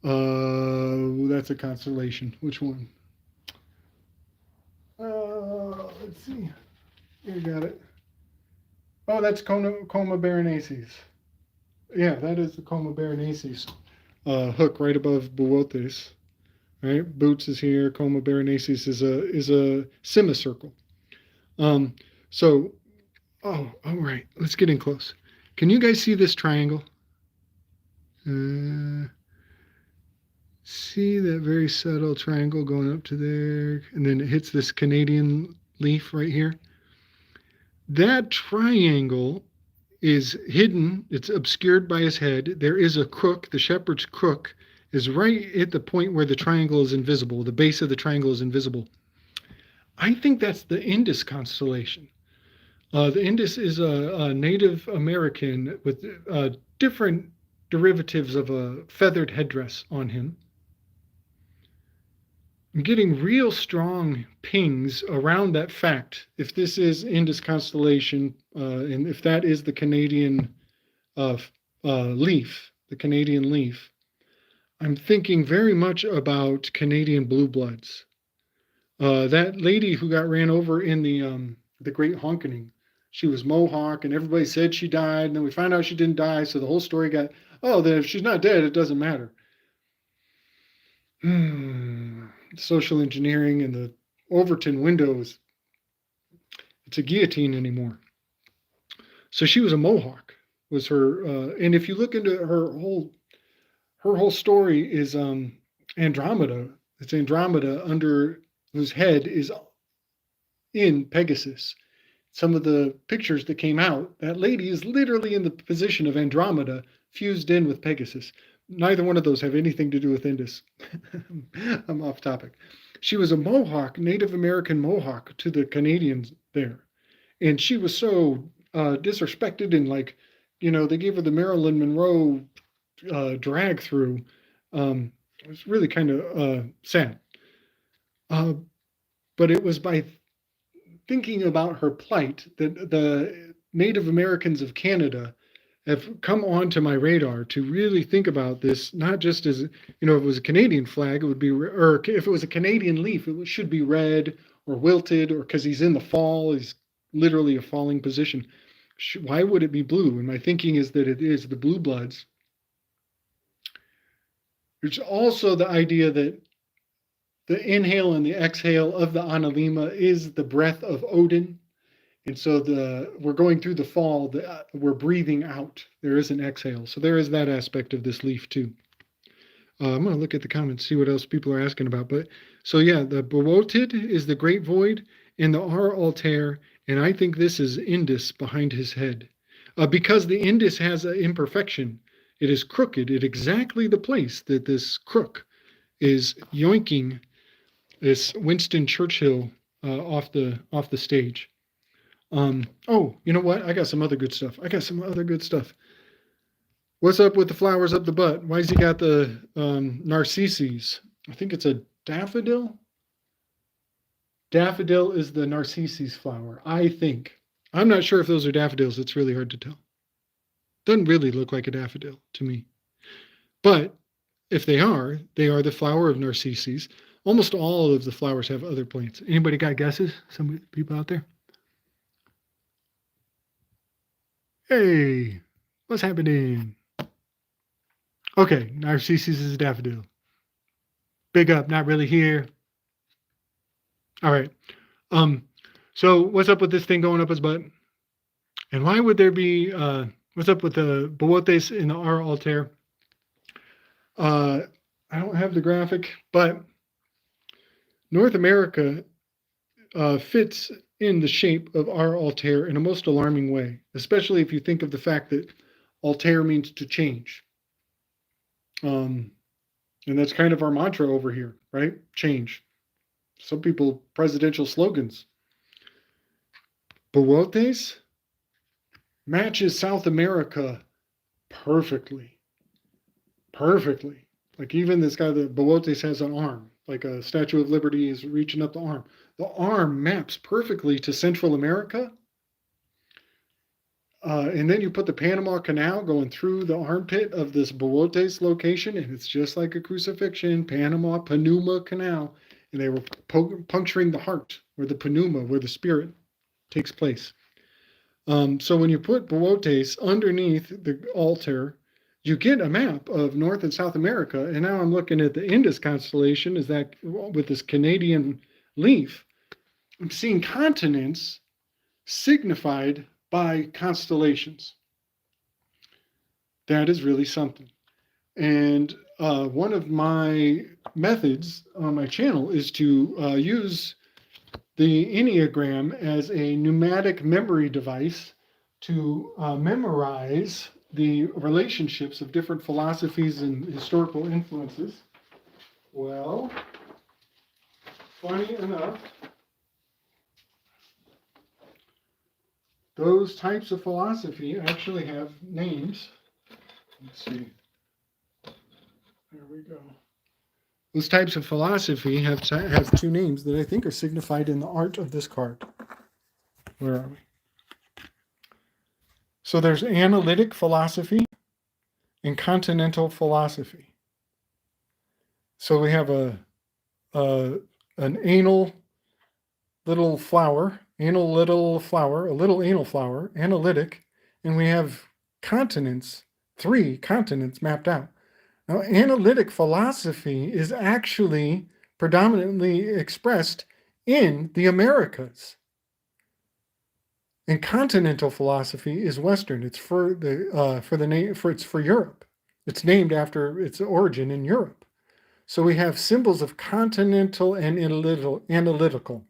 That's a constellation. Which one? Let's see. You got it. Oh, that's Coma Berenices. Yeah, that is the Coma Berenices hook right above Buotes. Right, Boots is here. Coma Berenices is a semicircle. So, all right, let's get in close. Can you guys see this triangle? See that very subtle triangle going up to there, and then it hits this Canadian leaf right here. That triangle is hidden. It's obscured by his head. There is a crook. The shepherd's crook is right at the point where the triangle is invisible. The base of the triangle is invisible. I think that's the Indus constellation. The Indus is a Native American with different derivatives of a feathered headdress on him. I'm getting real strong pings around that fact. If this is Indus constellation, and if that is the Canadian leaf, the Canadian leaf, I'm thinking very much about Canadian blue bloods. That lady who got ran over in the Great Honkening, she was Mohawk, and everybody said she died, and then we found out she didn't die, so the whole story got, then if she's not dead, it doesn't matter. Social engineering and the Overton windows, it's a guillotine anymore. So she was a Mohawk, was her, and if you look into her whole story is Andromeda. It's Andromeda under whose head is in Pegasus. Some of the pictures that came out, that lady is literally in the position of Andromeda fused in with Pegasus. Neither one of those have anything to do with Indus. I'm off topic. She was a Mohawk, Native American Mohawk to the Canadians there. And she was so disrespected and they gave her the Marilyn Monroe drag through. It was really kind of sad. But it was by thinking about her plight that the Native Americans of Canada have come onto my radar to really think about this, not just as, if it was a Canadian flag, it would be, or if it was a Canadian leaf, it should be red or wilted, or because he's in the fall, he's literally a falling position. Why would it be blue? And my thinking is that it is the blue bloods. There's also the idea that the inhale and the exhale of the analema is the breath of Odin. And so we're going through the fall, we're breathing out. There is an exhale. So there is that aspect of this leaf too. I'm going to look at the comments, see what else people are asking about. But so yeah, the Bewoted is the great void and the R altair. And I think this is Indus behind his head. Because the Indus has an imperfection. It is crooked at exactly the place that this crook is yoinking this Winston Churchill off the stage. Oh, you know what? I got some other good stuff. What's up with the flowers up the butt? Why's he got the narcissus? I think it's a daffodil. Daffodil is the narcissus flower, I think. I'm not sure if those are daffodils. It's really hard to tell. Doesn't really look like a daffodil to me. But if they are the flower of narcissus. Almost all of the flowers have other plants. Anybody got guesses? Some people out there? Hey, what's happening? Okay, narcissus is a daffodil. Big up, not really here. All right. So what's up with this thing going up his butt? And why would there be, what's up with the Bowotes in the R altair? I don't have the graphic, but North America fits in the shape of our altair in a most alarming way, especially if you think of the fact that altair means to change. And that's kind of our mantra over here, right? Change. Some people, presidential slogans. Bowotes matches South America perfectly. Perfectly. Like even this guy, the Bowotes has an arm, like a Statue of Liberty is reaching up the arm. The arm maps perfectly to Central America. And then you put the Panama Canal going through the armpit of this Bowotes location, and it's just like a crucifixion, Panama Canal. And they were puncturing the heart, or the pneuma, where the spirit takes place. So when you put Bowotes underneath the altar, you get a map of North and South America. And now I'm looking at the Indus constellation, is that with this Canadian leaf, I'm seeing continents signified by constellations. That is really something. And one of my methods on my channel is to use the enneagram as a pneumatic memory device to memorize the relationships of different philosophies and historical influences. Well, funny enough, those types of philosophy actually have names. Let's see. There we go. Those types of philosophy have two names that I think are signified in the art of this card. Where are we? So there's analytic philosophy and continental philosophy. So we have an anal little flower, a little anal flower, analytic, and we have continents, 3 continents mapped out. Now, analytic philosophy is actually predominantly expressed in the Americas. And continental philosophy is Western. It's for Europe. It's named after its origin in Europe. So we have symbols of continental and analytical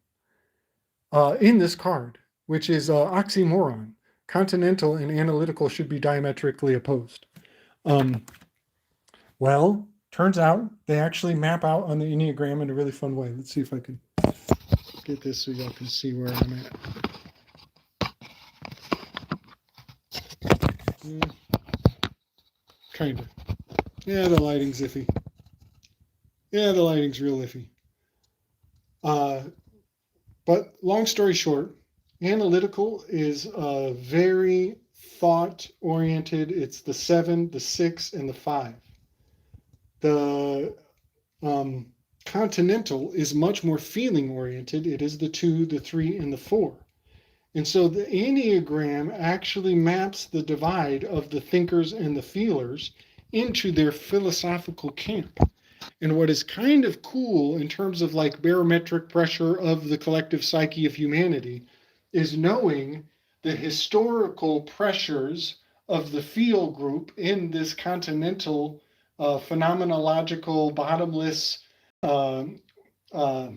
in this card, which is oxymoron. Continental and analytical should be diametrically opposed. Well, turns out they actually map out on the Enneagram in a really fun way. Let's see if I can get this so y'all can see where I'm at. Kind of. Yeah, the lighting's iffy. Yeah, the lighting's real iffy. But long story short, analytical is very thought-oriented. It's the 7, the 6, and the 5. The continental is much more feeling oriented. It is the 2, the 3, and the 4. And so the enneagram actually maps the divide of the thinkers and the feelers into their philosophical camp. And what is kind of cool in terms of like barometric pressure of the collective psyche of humanity is knowing the historical pressures of the feel group in this continental phenomenological bottomless uh, uh,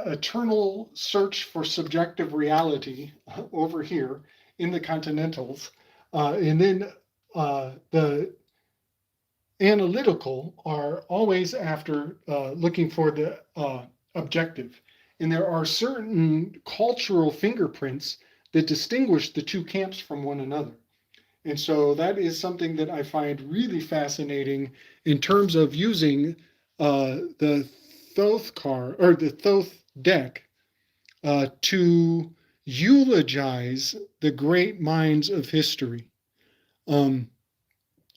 eternal search for subjective reality over here in the continentals. And then the analytical are always after looking for the objective. And there are certain cultural fingerprints that distinguish the two camps from one another. And so that is something that I find really fascinating in terms of using the Thoth card or the Thoth deck to eulogize the great minds of history.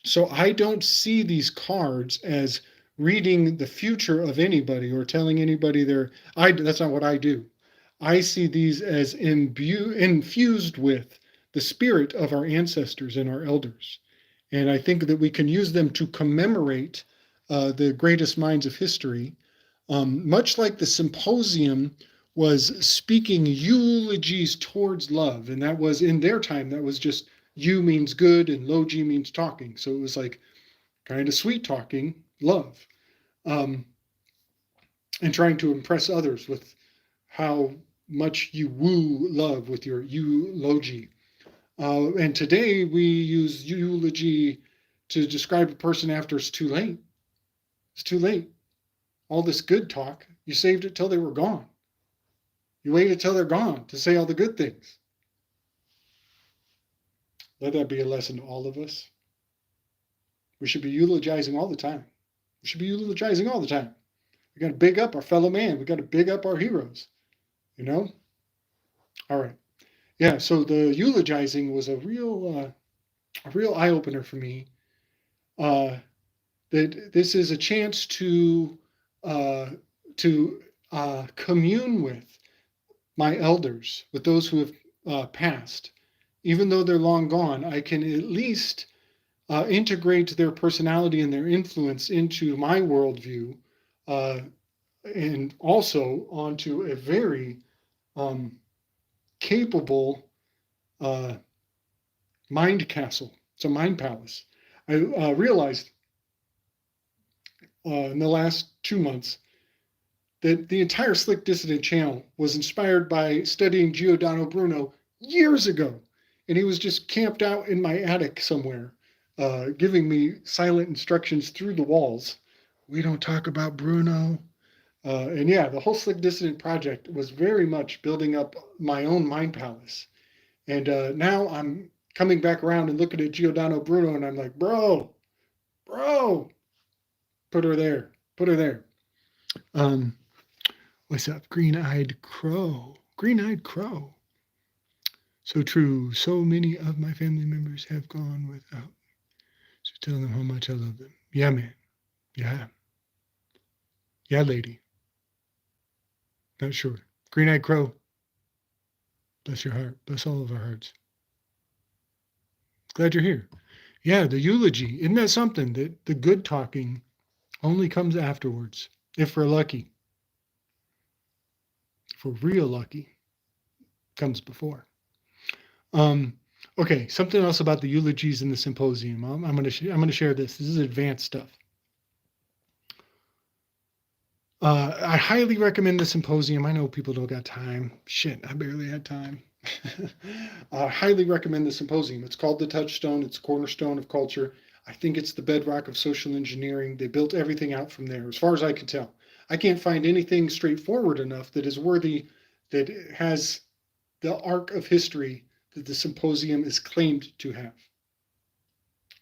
So I don't see these cards as reading the future of anybody or telling anybody that's not what I do. I see these as infused with the spirit of our ancestors and our elders. And I think that we can use them to commemorate the greatest minds of history, much like the symposium was speaking eulogies towards love. And that was in their time, that was just you means good and logi means talking. So it was like kind of sweet talking, love, and trying to impress others with how much you woo love with your eulogy. And today we use eulogy to describe a person after it's too late. It's too late. All this good talk, you saved it till they were gone. You waited till they're gone to say all the good things. Let that be a lesson to all of us. We should be eulogizing all the time. We should be eulogizing all the time. We got to big up our fellow man. We got to big up our heroes. You know? All right. Yeah, so the eulogizing was a real eye-opener for me. That this is a chance to commune with my elders, with those who have passed. Even though they're long gone, I can at least integrate their personality and their influence into my worldview, and also onto a very capable mind castle. It's a mind palace. I realized in the last 2 months that the entire Slick Dissident channel was inspired by studying Giordano Bruno years ago. And he was just camped out in my attic somewhere, giving me silent instructions through the walls. We don't talk about Bruno. And yeah, the whole Slick Dissident project was very much building up my own mind palace. And now I'm coming back around and looking at Giordano Bruno, and I'm like, bro, put her there. What's up, Green-Eyed Crow? Green-Eyed Crow. So true. So many of my family members have gone without. So tell them how much I love them. Yeah, man. Yeah. Yeah, lady. Not sure. Green-Eyed Crow. Bless your heart. Bless all of our hearts. Glad you're here. Yeah, the eulogy. Isn't that something? That the good talking only comes afterwards, if we're lucky. If we're real lucky, comes before. Okay, something else about the eulogies in the symposium. I'm going to share this. This is advanced stuff. I highly recommend the symposium. I know people don't got time. Shit, I barely had time. I highly recommend the symposium. It's called The Touchstone. It's a cornerstone of culture. I think it's the bedrock of social engineering. They built everything out from there, as far as I can tell. I can't find anything straightforward enough that is worthy, that has the arc of history that the symposium is claimed to have.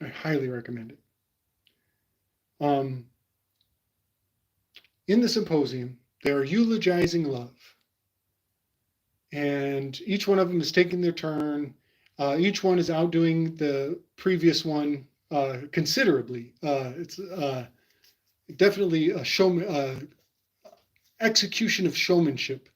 I highly recommend it. In the symposium, they are eulogizing love. And each one of them is taking their turn. Each one is outdoing the previous one considerably. definitely a showman, execution of showmanship.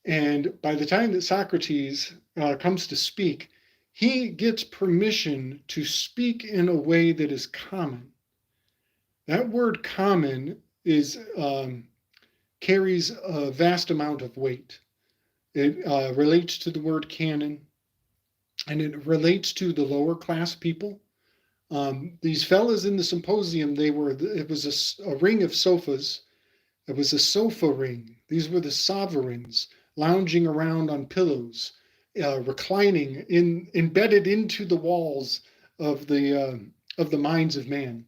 And by the time that Socrates comes to speak, he gets permission to speak in a way that is common. That word common is carries a vast amount of weight. It relates to the word canon, and it relates to the lower class people. These fellas in the symposium, it was a ring of sofas. It was a sofa ring. These were the sovereigns lounging around on pillows, reclining embedded into the walls of the minds of man.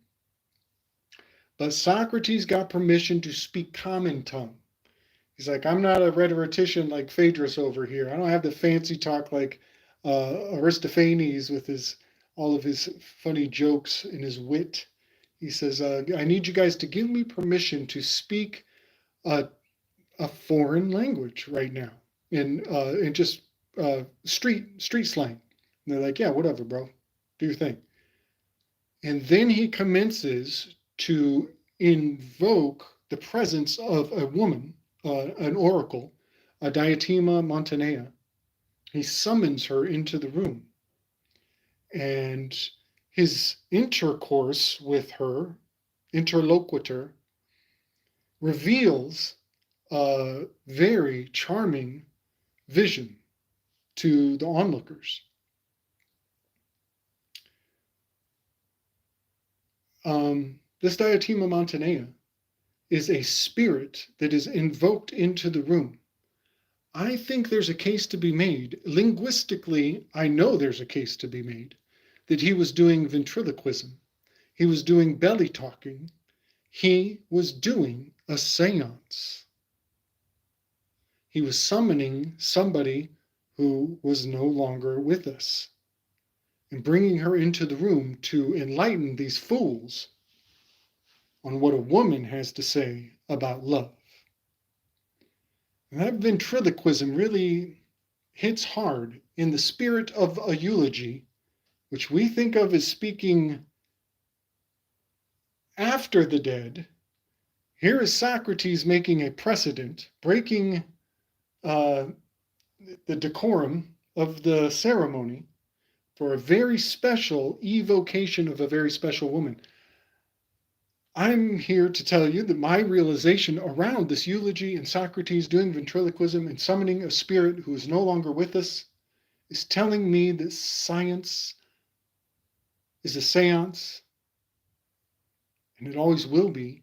But Socrates got permission to speak common tongue. He's like, I'm not a rhetorician like Phaedrus over here. I don't have the fancy talk like Aristophanes with all of his funny jokes and his wit. He says, I need you guys to give me permission to speak a foreign language right now in just street slang. And they're like, yeah, whatever, bro. Do your thing. And then he commences to invoke the presence of a woman, an oracle, a Diotima Montanea. He summons her into the room. And his intercourse with her, interlocutor, reveals a very charming vision to the onlookers. This Diotima Montanea is a spirit that is invoked into the room. I think there's a case to be made. Linguistically, I know there's a case to be made that he was doing ventriloquism. He was doing belly talking. He was doing a seance. He was summoning somebody who was no longer with us and bringing her into the room to enlighten these fools on what a woman has to say about love. And that ventriloquism really hits hard in the spirit of a eulogy, which we think of as speaking after the dead. Here is Socrates making a precedent, breaking the decorum of the ceremony for a very special evocation of a very special woman. I'm here to tell you that my realization around this eulogy and Socrates doing ventriloquism and summoning a spirit who is no longer with us is telling me that science is a seance, and it always will be.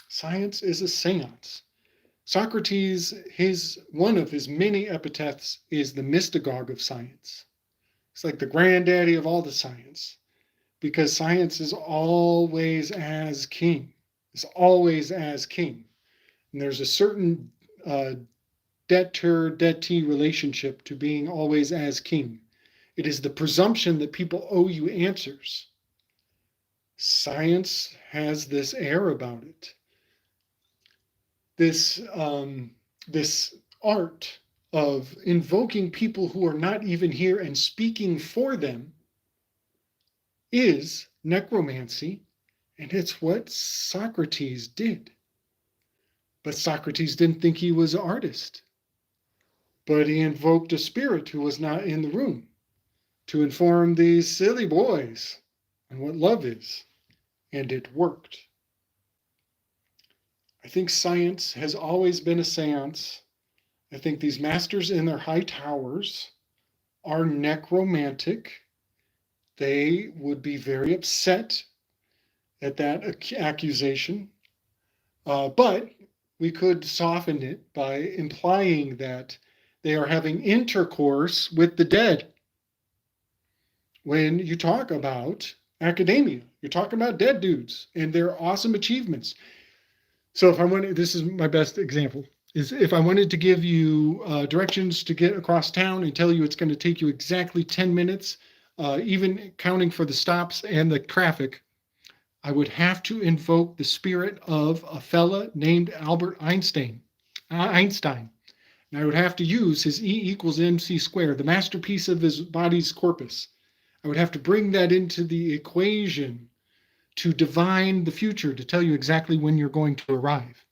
Science is a seance. Socrates, one of his many epithets is the mystagogue of science. It's like the granddaddy of all the science, because science is always as king. It's always as king. And there's a certain debtor-dettee relationship to being always as king. It is the presumption that people owe you answers. Science has this air about it. This art of invoking people who are not even here and speaking for them is necromancy, and it's what Socrates did. But Socrates didn't think he was an artist. But he invoked a spirit who was not in the room to inform these silly boys on what love is, and it worked. I think science has always been a seance. I think these masters in their high towers are necromantic. They would be very upset at that accusation. But we could soften it by implying that they are having intercourse with the dead. When you talk about academia, you're talking about dead dudes and their awesome achievements. So this is my best example, is if I wanted to give you directions to get across town and tell you it's going to take you exactly 10 minutes, even counting for the stops and the traffic, I would have to invoke the spirit of a fella named Albert Einstein. And I would have to use his E equals mc squared, the masterpiece of his body's corpus. I would have to bring that into the equation to divine the future, to tell you exactly when you're going to arrive.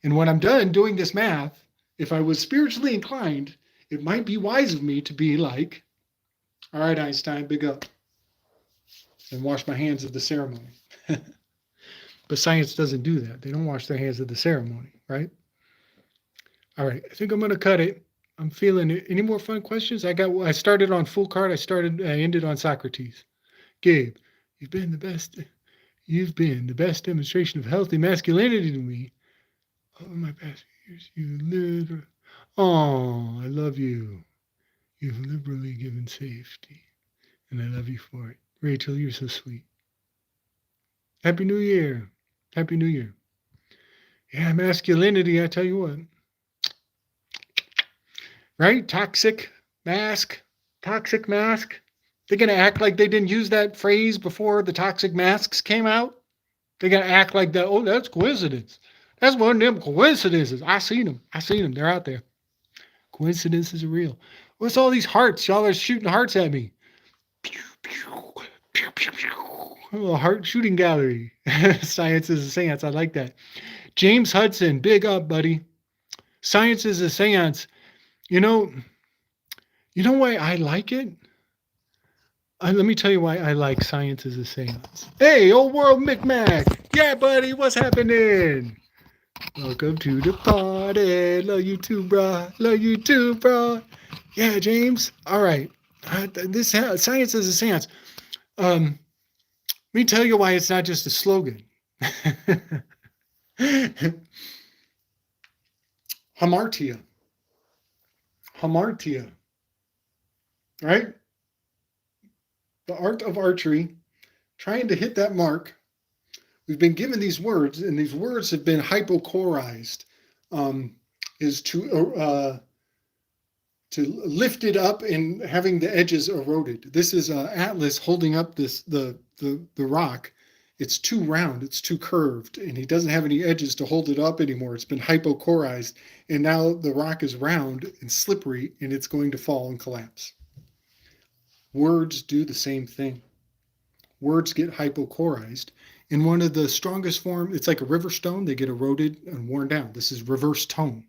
And when I'm done doing this math, if I was spiritually inclined, it might be wise of me to be like, all right, Einstein, big up, and wash my hands at the ceremony. But science doesn't do that. They don't wash their hands at the ceremony, right? All right, I think I'm going to cut it. I'm feeling it. Any more fun questions? I started on full card. I ended on Socrates. Gabe, you've been the best. You've been the best demonstration of healthy masculinity to me. Oh, my past years, you live. Oh, I love you. You've liberally given safety, and I love you for it. Rachel, you're so sweet. Happy New Year. Happy New Year. Yeah, masculinity, I tell you what. Right? Toxic mask. They're going to act like they didn't use that phrase before the toxic masks came out. They're going to act like that. Oh, that's coincidence. That's one of them coincidences. I seen them. They're out there. Coincidences are real. What's all these hearts? Y'all are shooting hearts at me. Pew, pew, pew, pew, pew. A little heart shooting gallery. Science is a seance. I like that. James Hudson, big up, buddy. Science is a seance. You know why I like it? Let me tell you why I like science as a seance. Hey, old world Micmac. Yeah, buddy, what's happening? Welcome to the party. Love you too, bro. Yeah, James. All right. This science is a seance. Let me tell you why it's not just a slogan. Hamartia. Right? The art of archery, trying to hit that mark. We've been given these words, and these words have been hypochorized, is to lift it up and having the edges eroded. This is Atlas holding up the rock. It's too round, it's too curved, and he doesn't have any edges to hold it up anymore. It's been hypochorized, and now the rock is round and slippery, and it's going to fall and collapse. Words do the same thing. Words get hypochorized. In one of the strongest form, it's like a river stone. They get eroded and worn down. This is reverse tone.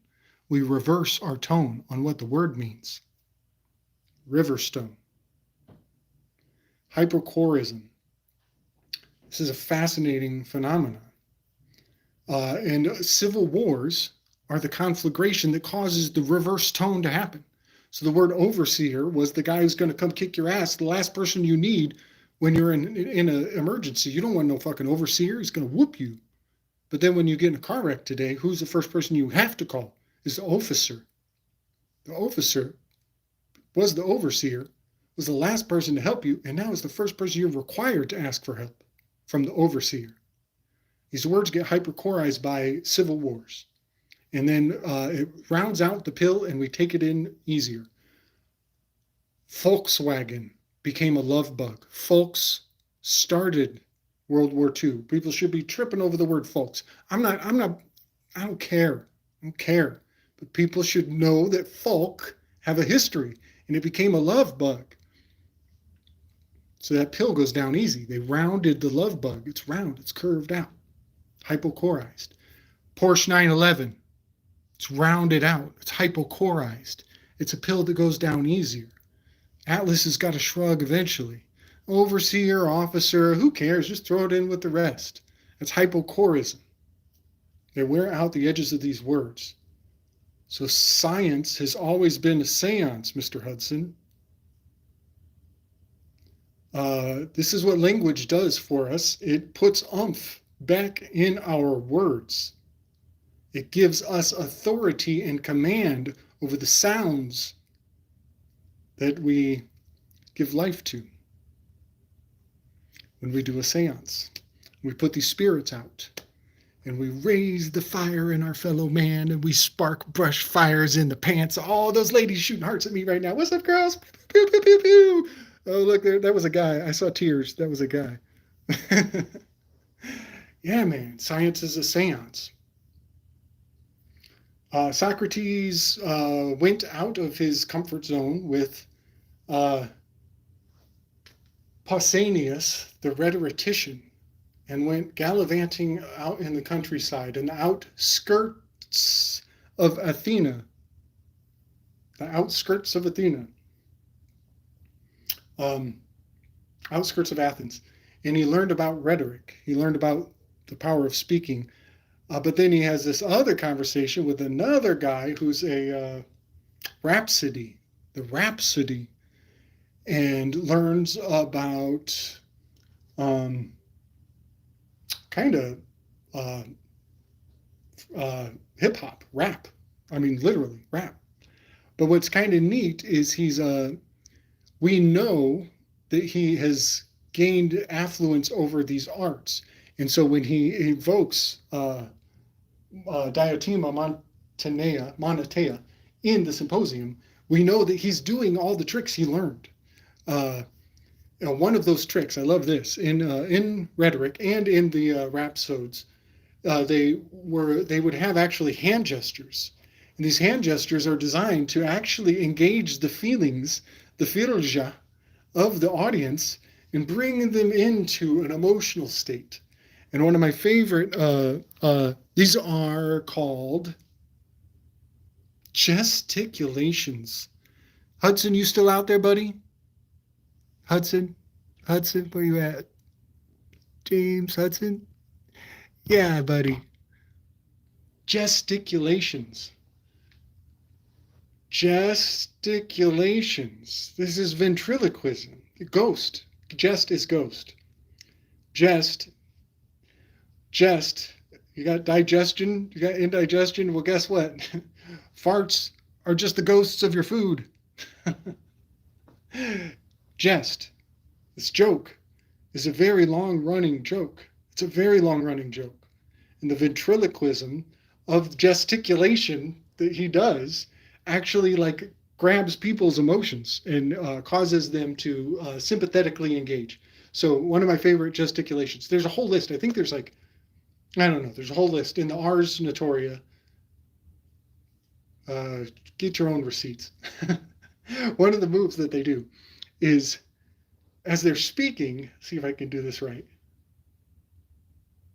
We reverse our tone on what the word means. River stone. Hyperchorism. This is a fascinating phenomenon. And civil wars are the conflagration that causes the reverse tone to happen. So the word overseer was the guy who's going to come kick your ass, the last person you need when you're in an emergency. You don't want no fucking overseer. He's going to whoop you. But then when you get in a car wreck today, who's the first person you have to call? Is the officer. The officer was the overseer, was the last person to help you, and now is the first person you're required to ask for help from the overseer. These words get hyperchorized by civil wars. And then it rounds out the pill and we take it in easier. Volkswagen became a love bug. Folks started World War II. People should be tripping over the word folks. I don't care. But people should know that folk have a history and it became a love bug. So that pill goes down easy. They rounded the love bug. It's round, it's curved out, hypochorized. Porsche 911. It's rounded out. It's hypochorized. It's a pill that goes down easier. Atlas has got to shrug eventually. Overseer, officer, who cares? Just throw it in with the rest. That's hypochorism. They wear out the edges of these words. So science has always been a seance, Mr. Hudson. This is what language does for us. It puts oomph back in our words. It gives us authority and command over the sounds that we give life to. When we do a seance, we put these spirits out and we raise the fire in our fellow man and we spark brush fires in the pants. All those ladies shooting hearts at me right now. What's up, girls? Pew, pew, pew, pew. Oh, look, there, that was a guy. I saw tears. That was a guy. Yeah, man, science is a seance. Socrates went out of his comfort zone with Pausanias, the rhetorician, and went gallivanting out in the countryside, in the outskirts of Athena. The outskirts of Athena. Outskirts of Athens. And he learned about rhetoric. He learned about the power of speaking. But then he has this other conversation with another guy who's a rhapsody, and learns about kind of hip hop, rap. I mean, literally rap. But what's kind of neat is we know that he has gained affluence over these arts. And so when he evokes Diotima Monetea in the symposium, we know that he's doing all the tricks he learned. One of those tricks, I love this, in rhetoric and in the rhapsodes, they would have actually hand gestures. And these hand gestures are designed to actually engage the feelings, the filja, of the audience and bring them into an emotional state. And one of my favorite, these are called gesticulations. Hudson, you still out there, buddy? Hudson, where you at? James Hudson? Yeah, buddy. Gesticulations. Gesticulations. This is ventriloquism. Ghost. Jest is ghost. Jest. You got digestion. You got indigestion. Well, guess what? Farts are just the ghosts of your food. Jest. This joke is a very long-running joke. It's a very long-running joke. And the ventriloquism of gesticulation that he does actually like grabs people's emotions and causes them to sympathetically engage. So one of my favorite gesticulations, there's a whole list. I think there's like, I don't know, there's a whole list in the Ars Notoria. Get your own receipts. One of the moves that they do is, as they're speaking, see if I can do this right.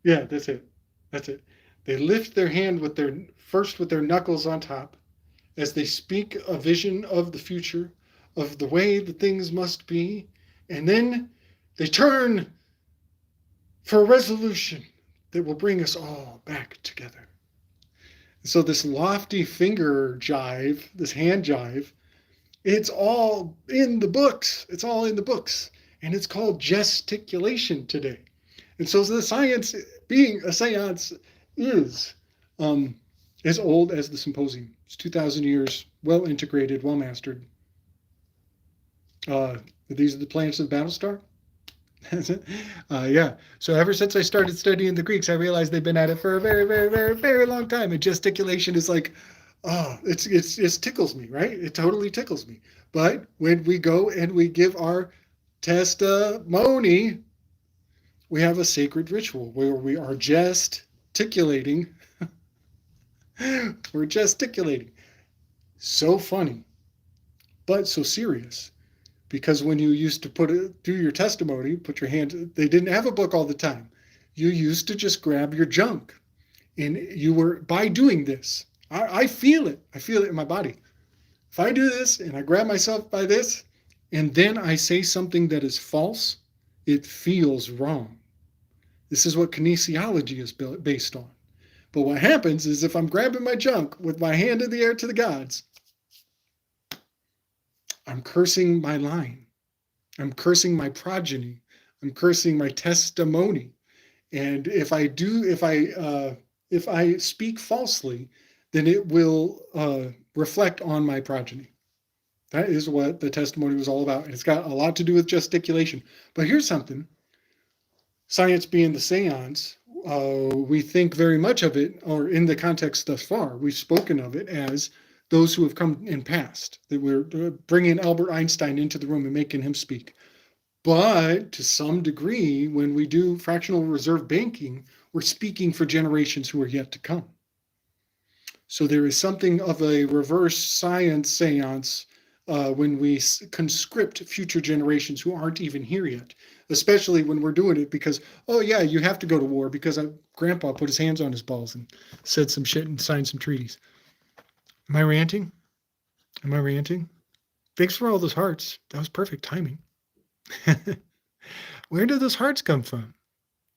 Yeah, that's it. They lift their hand with their knuckles on top as they speak a vision of the future, of the way that things must be, and then they turn for a resolution that will bring us all back together. So this lofty finger jive, this hand jive, it's all in the books. And it's called gesticulation today. And so the science, being a seance, is as old as the symposium. It's 2,000 years, well integrated, well mastered. These are the planets of the Battlestar. Yeah. So ever since I started studying the Greeks, I realized they've been at it for a very, very, very, very long time. And gesticulation is like, it tickles me, right? It totally tickles me. But when we go and we give our testimony, we have a sacred ritual where we are gesticulating. We're gesticulating. So funny, but so serious. Because when you used to do your testimony, put your hand, they didn't have a book all the time. You used to just grab your junk. And you were, by doing this, I feel it. I feel it in my body. If I do this and I grab myself by this, and then I say something that is false, it feels wrong. This is what kinesiology is based on. But what happens is if I'm grabbing my junk with my hand in the air to the gods, I'm cursing my line. I'm cursing my progeny. I'm cursing my testimony. And if I speak falsely, then it will reflect on my progeny. That is what the testimony was all about. And it's got a lot to do with gesticulation. But here's something. Science being the seance, we think very much of it, or in the context thus far, we've spoken of it as those who have come in past, that we're bringing Albert Einstein into the room and making him speak. But to some degree, when we do fractional reserve banking, we're speaking for generations who are yet to come. So there is something of a reverse science seance when we conscript future generations who aren't even here yet, especially when we're doing it because, oh yeah, you have to go to war because grandpa put his hands on his balls and said some shit and signed some treaties. Am I ranting? Am I ranting? Thanks for all those hearts. That was perfect timing. Where did those hearts come from?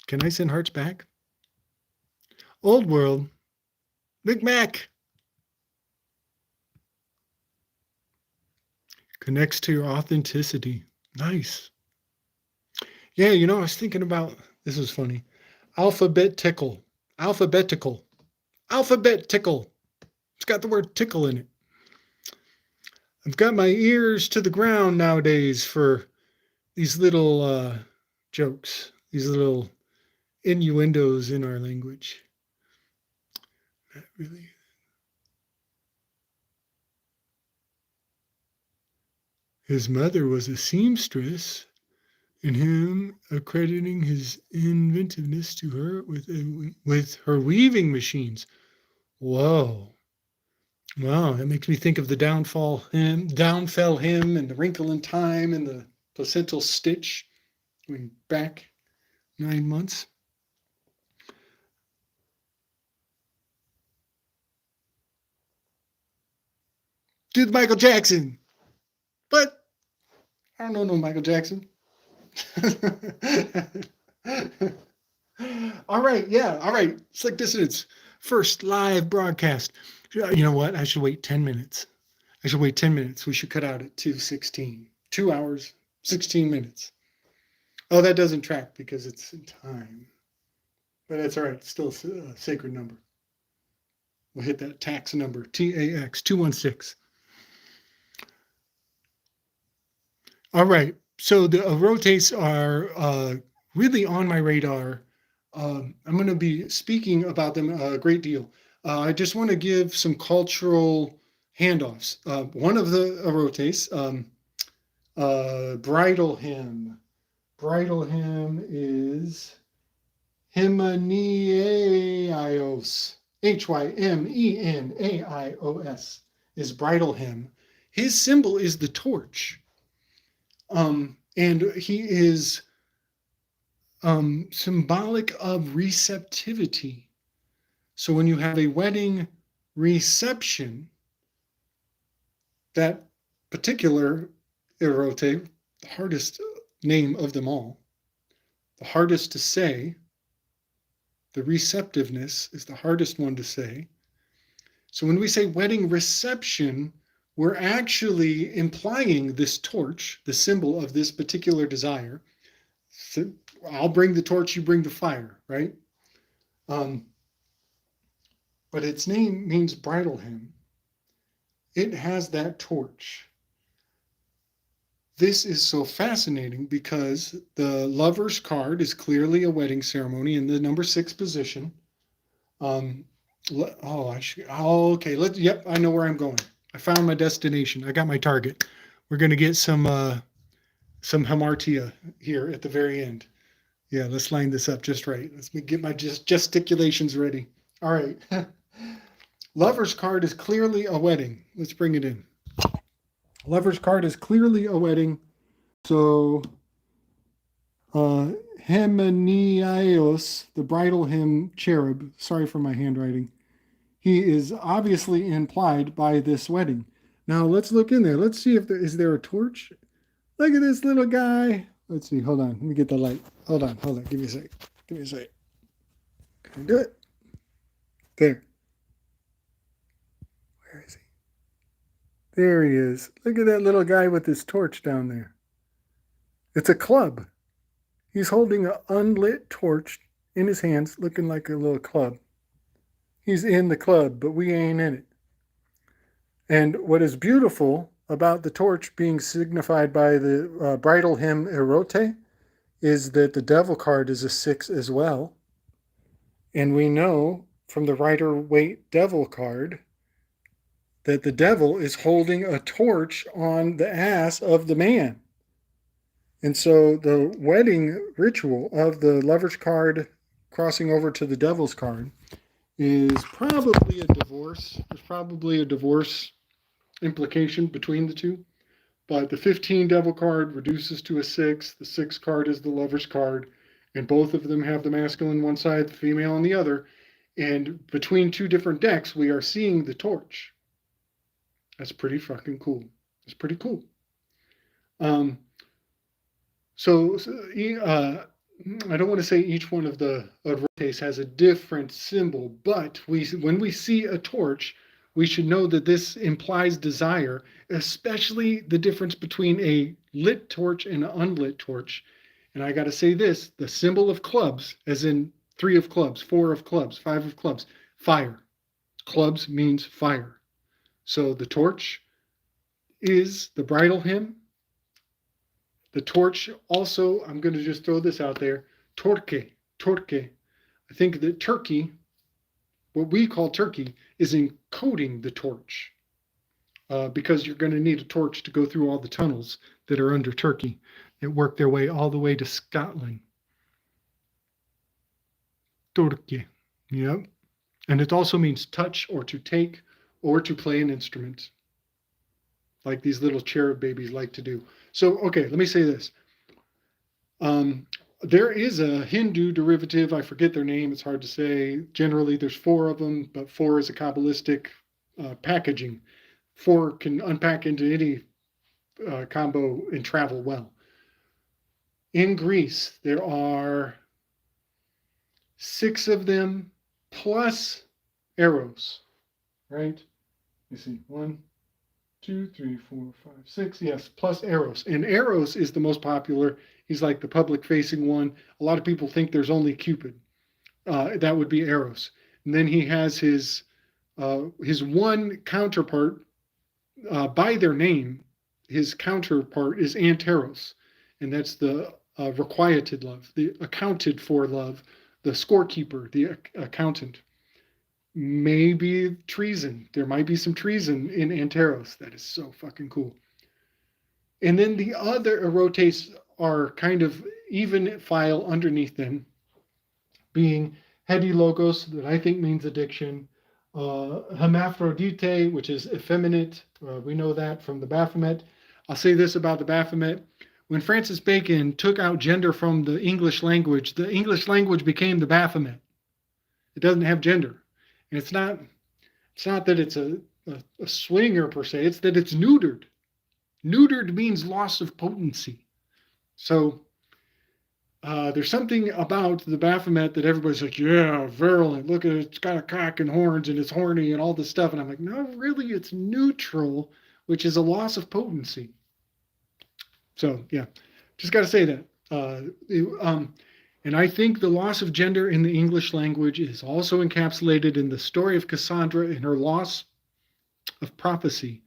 Can I send hearts back? Old world. Big Mac. Connects to your authenticity. Nice. Yeah, you know, I was thinking about, this is funny. Alphabetical. Alphabetical. Alphabetical. It's got the word tickle in it. I've got my ears to the ground nowadays for these little jokes, these little innuendos in our language. Not really. His mother was a seamstress, and him accrediting his inventiveness to her with her weaving machines. Whoa. Wow, that makes me think of the Downfell Hymn and the Wrinkle in Time and the Placental Stitch going back 9 months. Dude, Michael Jackson. But I don't know no Michael Jackson. All right, yeah, all right. Slick Dissonance, first live broadcast. You know what? I should wait 10 minutes. I should wait 10 minutes. We should cut out at 2:16. 2 hours, 16 minutes. Oh, that doesn't track because it's in time. But that's all right. It's still a sacred number. We'll hit that tax number, TAX 216. All right. So the erotes are really on my radar. I'm going to be speaking about them a great deal. I just want to give some cultural handoffs. One of the erotes, bridal hymn. Bridal hymn is Hymenaios. Hymenaios is bridal hymn. His symbol is the torch. And he is symbolic of receptivity. So when you have a wedding reception, that particular erote, the hardest name of them all, the hardest to say, the receptiveness is the hardest one to say. So when we say wedding reception, we're actually implying this torch, the symbol of this particular desire. So I'll bring the torch, you bring the fire, right? But its name means bridal hymn. It has that torch. This is so fascinating because the lover's card is clearly a wedding ceremony in the number 6 position. Okay. Yep, I know where I'm going. I found my destination. I got my target. We're going to get some hamartia here at the very end. Yeah, let's line this up just right. Let's get my gesticulations ready. All right. Lover's card is clearly a wedding. Let's bring it in. Lover's card is clearly a wedding. So, Hymenaios, the bridal hymn cherub, sorry for my handwriting, he is obviously implied by this wedding. Now, let's look in there. Let's see if is there a torch? Look at this little guy. Let's see. Hold on. Let me get the light. Hold on. Give me a sec. Can I do it? There. Where is he? There he is. Look at that little guy with his torch down there. It's a club. He's holding an unlit torch in his hands, looking like a little club. He's in the club, but we ain't in it. And what is beautiful about the torch being signified by the bridal hymn erote is that the devil card is a 6 as well. And we know from the Rider-Waite devil card that the devil is holding a torch on the ass of the man. And so the wedding ritual of the lover's card crossing over to the devil's card is probably a divorce. There's probably a divorce implication between the two. but the 15 devil card reduces to a 6. The 6 card is the lover's card, and both of them have the masculine one side, the female on the other. And between two different decks, we are seeing the torch. That's pretty fucking cool. It's pretty cool. I don't want to say each one of the erotes has a different symbol, but when we see a torch, we should know that this implies desire, especially the difference between a lit torch and an unlit torch. And I got to say this, the symbol of clubs, as in 3 of clubs, 4 of clubs, 5 of clubs, fire. Clubs means fire. So the torch is the bridal hymn. The torch also, I'm going to just throw this out there, torque. I think that Turkey, what we call Turkey, is encoding the torch because you're going to need a torch to go through all the tunnels that are under Turkey that work their way all the way to Scotland. Torque, yep. And it also means touch or to take or to play an instrument, like these little cherub babies like to do. So, okay, let me say this. There is a Hindu derivative. I forget their name. It's hard to say. Generally, there's 4 of them, but 4 is a Kabbalistic packaging. 4 can unpack into any combo and travel well. In Greece, there are 6 of them plus eros, right? You see, 1, 2, 3, 4, 5, 6. Yes, plus eros. And eros is the most popular. He's like the public-facing one. A lot of people think there's only Cupid. That would be eros. And then he has his one counterpart by their name. His counterpart is anteros, and that's the requited love, the accounted for love, the scorekeeper, the accountant. Maybe treason. There might be some treason in Anteros. That is so fucking cool. And then the other erotes are kind of even file underneath them, being hedilogos, that I think means addiction, hermaphrodite, which is effeminate. We know that from the Baphomet. I'll say this about the Baphomet. When Francis Bacon took out gender from the English language became the Baphomet. It doesn't have gender. And it's not that it's a swinger per se, it's that it's neutered. Neutered means loss of potency. So there's something about the Baphomet that everybody's like, yeah, virulent, look at it, it's got a cock and horns and it's horny and all this stuff. And I'm like, no, really, it's neutral, which is a loss of potency. So yeah, just got to say that. And I think the loss of gender in the English language is also encapsulated in the story of Cassandra and her loss of prophecy,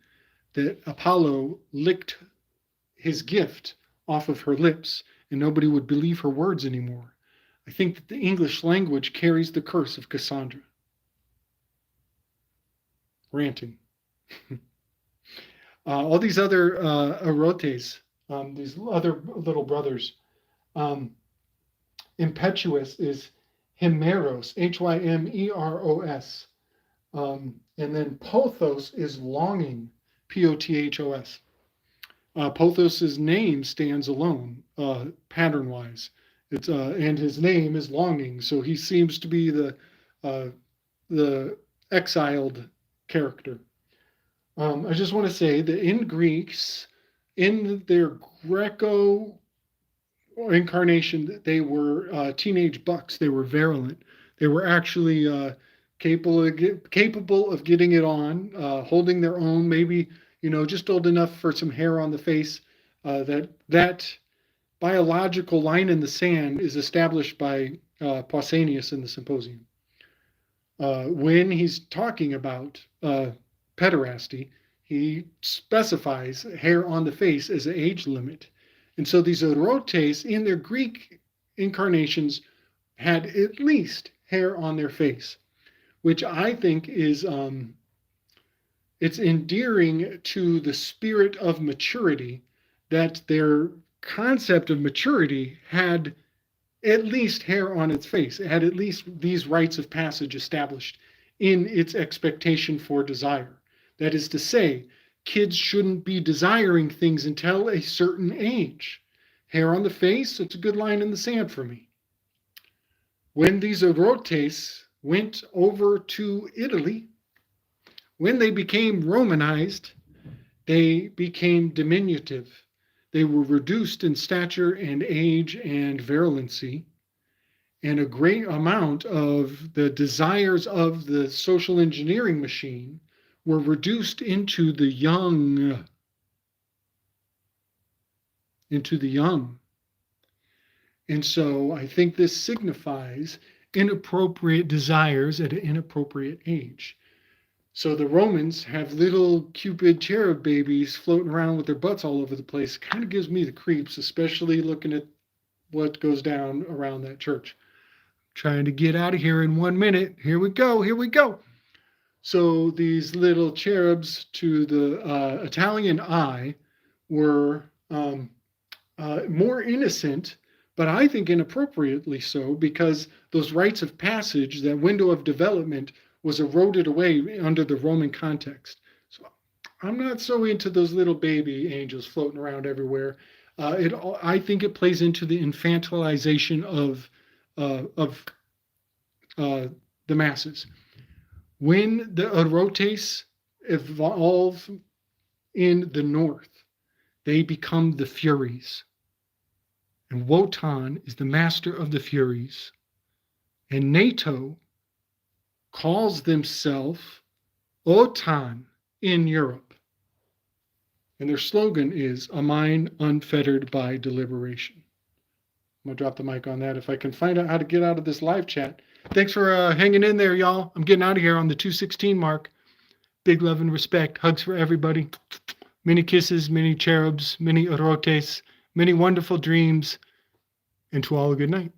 that Apollo licked his gift off of her lips and nobody would believe her words anymore. I think that the English language carries the curse of Cassandra. Ranting. All these other erotes, these other little brothers, impetuous is hymeros, Hymeros. And then pothos is longing, Pothos. Pothos's name stands alone, pattern-wise. It's and his name is longing, so he seems to be the exiled character. I just want to say that in Greeks, in their Greco incarnation, they were teenage bucks. They were virulent. They were actually capable of getting it on, holding their own, maybe, just old enough for some hair on the face. That biological line in the sand is established by Pausanias in the Symposium. When he's talking about pederasty, he specifies hair on the face as an age limit. And so these erotes in their Greek incarnations had at least hair on their face, which I think is it's endearing to the spirit of maturity that their concept of maturity had at least hair on its face. It had at least these rites of passage established in its expectation for desire. That is to say, kids shouldn't be desiring things until a certain age. Hair on the face, it's a good line in the sand for me. When these erotes went over to Italy, when they became Romanized, they became diminutive. They were reduced in stature and age and virulency, and a great amount of the desires of the social engineering machine were reduced into the young. And so I think this signifies inappropriate desires at an inappropriate age. So the Romans have little Cupid cherub babies floating around with their butts all over the place. Kind of gives me the creeps, especially looking at what goes down around that church. Trying to get out of here in 1 minute. Here we go. So these little cherubs to the Italian eye were more innocent, but I think inappropriately so, because those rites of passage, that window of development, was eroded away under the Roman context. So I'm not so into those little baby angels floating around everywhere. I think it plays into the infantilization of the masses. When the erotes evolve in the north, they become the Furies. And Wotan is the master of the Furies. And NATO calls themselves Otan in Europe. And their slogan is a mind unfettered by deliberation. I'm going to drop the mic on that if I can find out how to get out of this live chat. Thanks for hanging in there, y'all. I'm getting out of here on the 2:16 mark. Big love and respect. Hugs for everybody. Many kisses, many cherubs, many erotes, many wonderful dreams. And to all a good night.